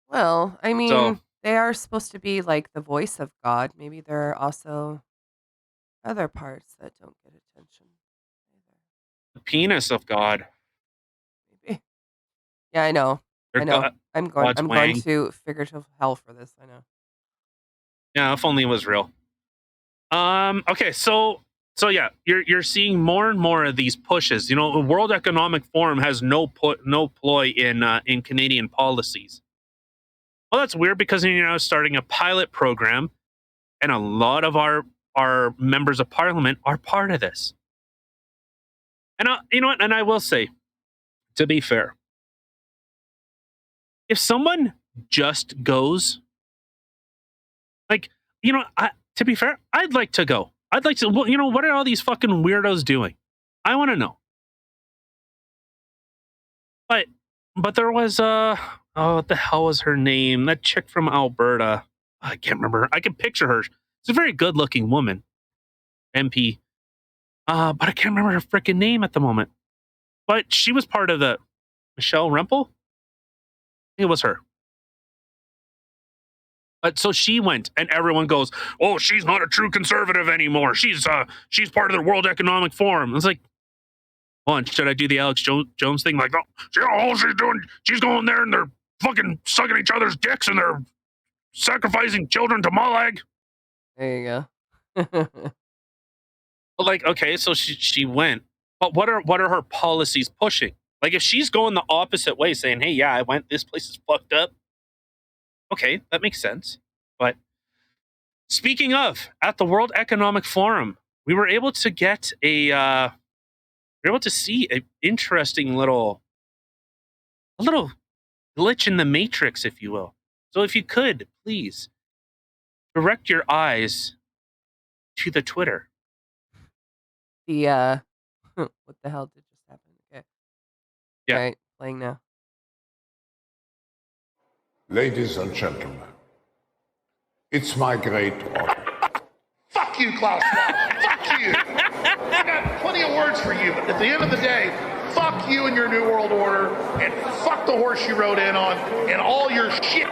Speaker 1: Well, I
Speaker 2: So
Speaker 1: mean, they are supposed to be like the voice of God. Maybe there are also other parts that don't get attention
Speaker 2: the penis of God,
Speaker 1: either. Maybe. Yeah, I know.
Speaker 2: or
Speaker 1: I know.
Speaker 2: God's
Speaker 1: I'm going
Speaker 2: wang.
Speaker 1: to figurative hell for this. I know.
Speaker 2: Yeah, if only it was real. Okay, so yeah, you're seeing more and more of these pushes. The World Economic Forum has no ploy in Canadian policies. Well, that's weird because you're now starting a pilot program, and a lot of our members of parliament are part of this. And you know what? And I will say, to be fair, if someone just goes, like, to be fair, I'd like to go. I'd like to. Well, what are all these fucking weirdos doing? I want to know. But there was what the hell was her name? That chick from Alberta. I can't remember. I can picture her. She's a very good looking woman, MP. But I can't remember her freaking name at the moment. But she was part of the Michelle Rempel. It was her. But so she went, and everyone goes, "Oh, she's not a true conservative anymore. She's part of the World Economic Forum." I was like, "Oh, should I do the Alex Jones thing? Like, oh, all she's doing, she's going there and they're fucking sucking each other's dicks and they're sacrificing children to Molag."
Speaker 1: There you go.
Speaker 2: But like, okay, so she went, but what are her policies pushing? Like, if she's going the opposite way, saying, "Hey, yeah, I went. This place is fucked up." Okay, that makes sense. But speaking of, at the World Economic Forum, we were able to get we were able to see an interesting a little glitch in the matrix, if you will. So if you could, please direct your eyes to the Twitter.
Speaker 1: The what the hell did just happen? Okay. All
Speaker 2: Yeah.
Speaker 1: right, playing now.
Speaker 3: Ladies and gentlemen, it's my great honor.
Speaker 4: Fuck you, Klaus Schwab. Fuck you. I got plenty of words for you, but at the end of the day, fuck you and your New World Order, and fuck the horse you rode in on, and all your shit.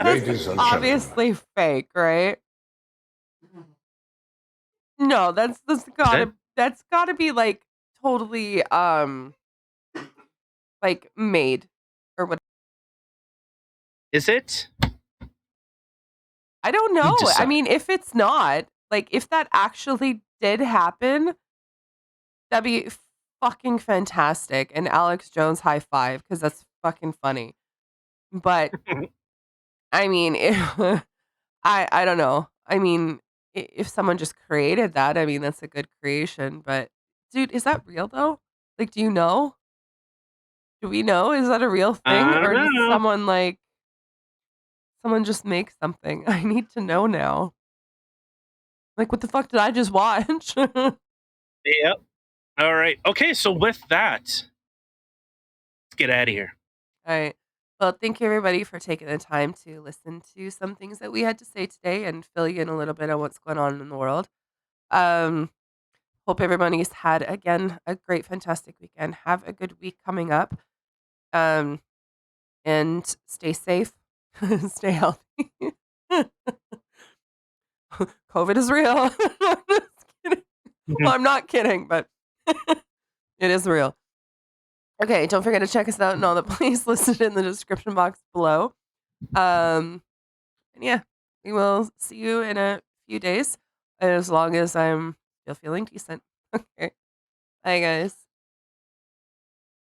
Speaker 3: Ladies and
Speaker 1: Obviously fake, right? No, that's gotta be like totally like made or what.
Speaker 2: Is it?
Speaker 1: I don't
Speaker 2: You
Speaker 1: know. I
Speaker 2: decide.
Speaker 1: mean, if it's not, like if that actually did happen, that'd be fucking fantastic. And Alex Jones high five because that's fucking funny. But I mean, I don't know. I mean, if someone just created that, I mean, that's a good creation. But dude, is that real though? Like, do you know? Do we know? Is that a real thing,
Speaker 2: I
Speaker 1: or did
Speaker 2: don't know.
Speaker 1: someone just make something? I need to know now. Like, what the fuck did I just watch?
Speaker 2: Yep. All right. Okay, so with that, let's get out of here.
Speaker 1: All right. Well, thank you everybody for taking the time to listen to some things that we had to say today and fill you in a little bit on what's going on in the world. Um, Hope everybody's had, again, a great, fantastic weekend. Have a good week coming up. And stay safe. Stay healthy. COVID is real. I'm just kidding. Well, I'm not kidding, but it is real. Okay, don't forget to check us out in all the places listed in the description box below. And yeah, we will see you in a few days, as long as I'm still feeling decent. Okay, bye guys.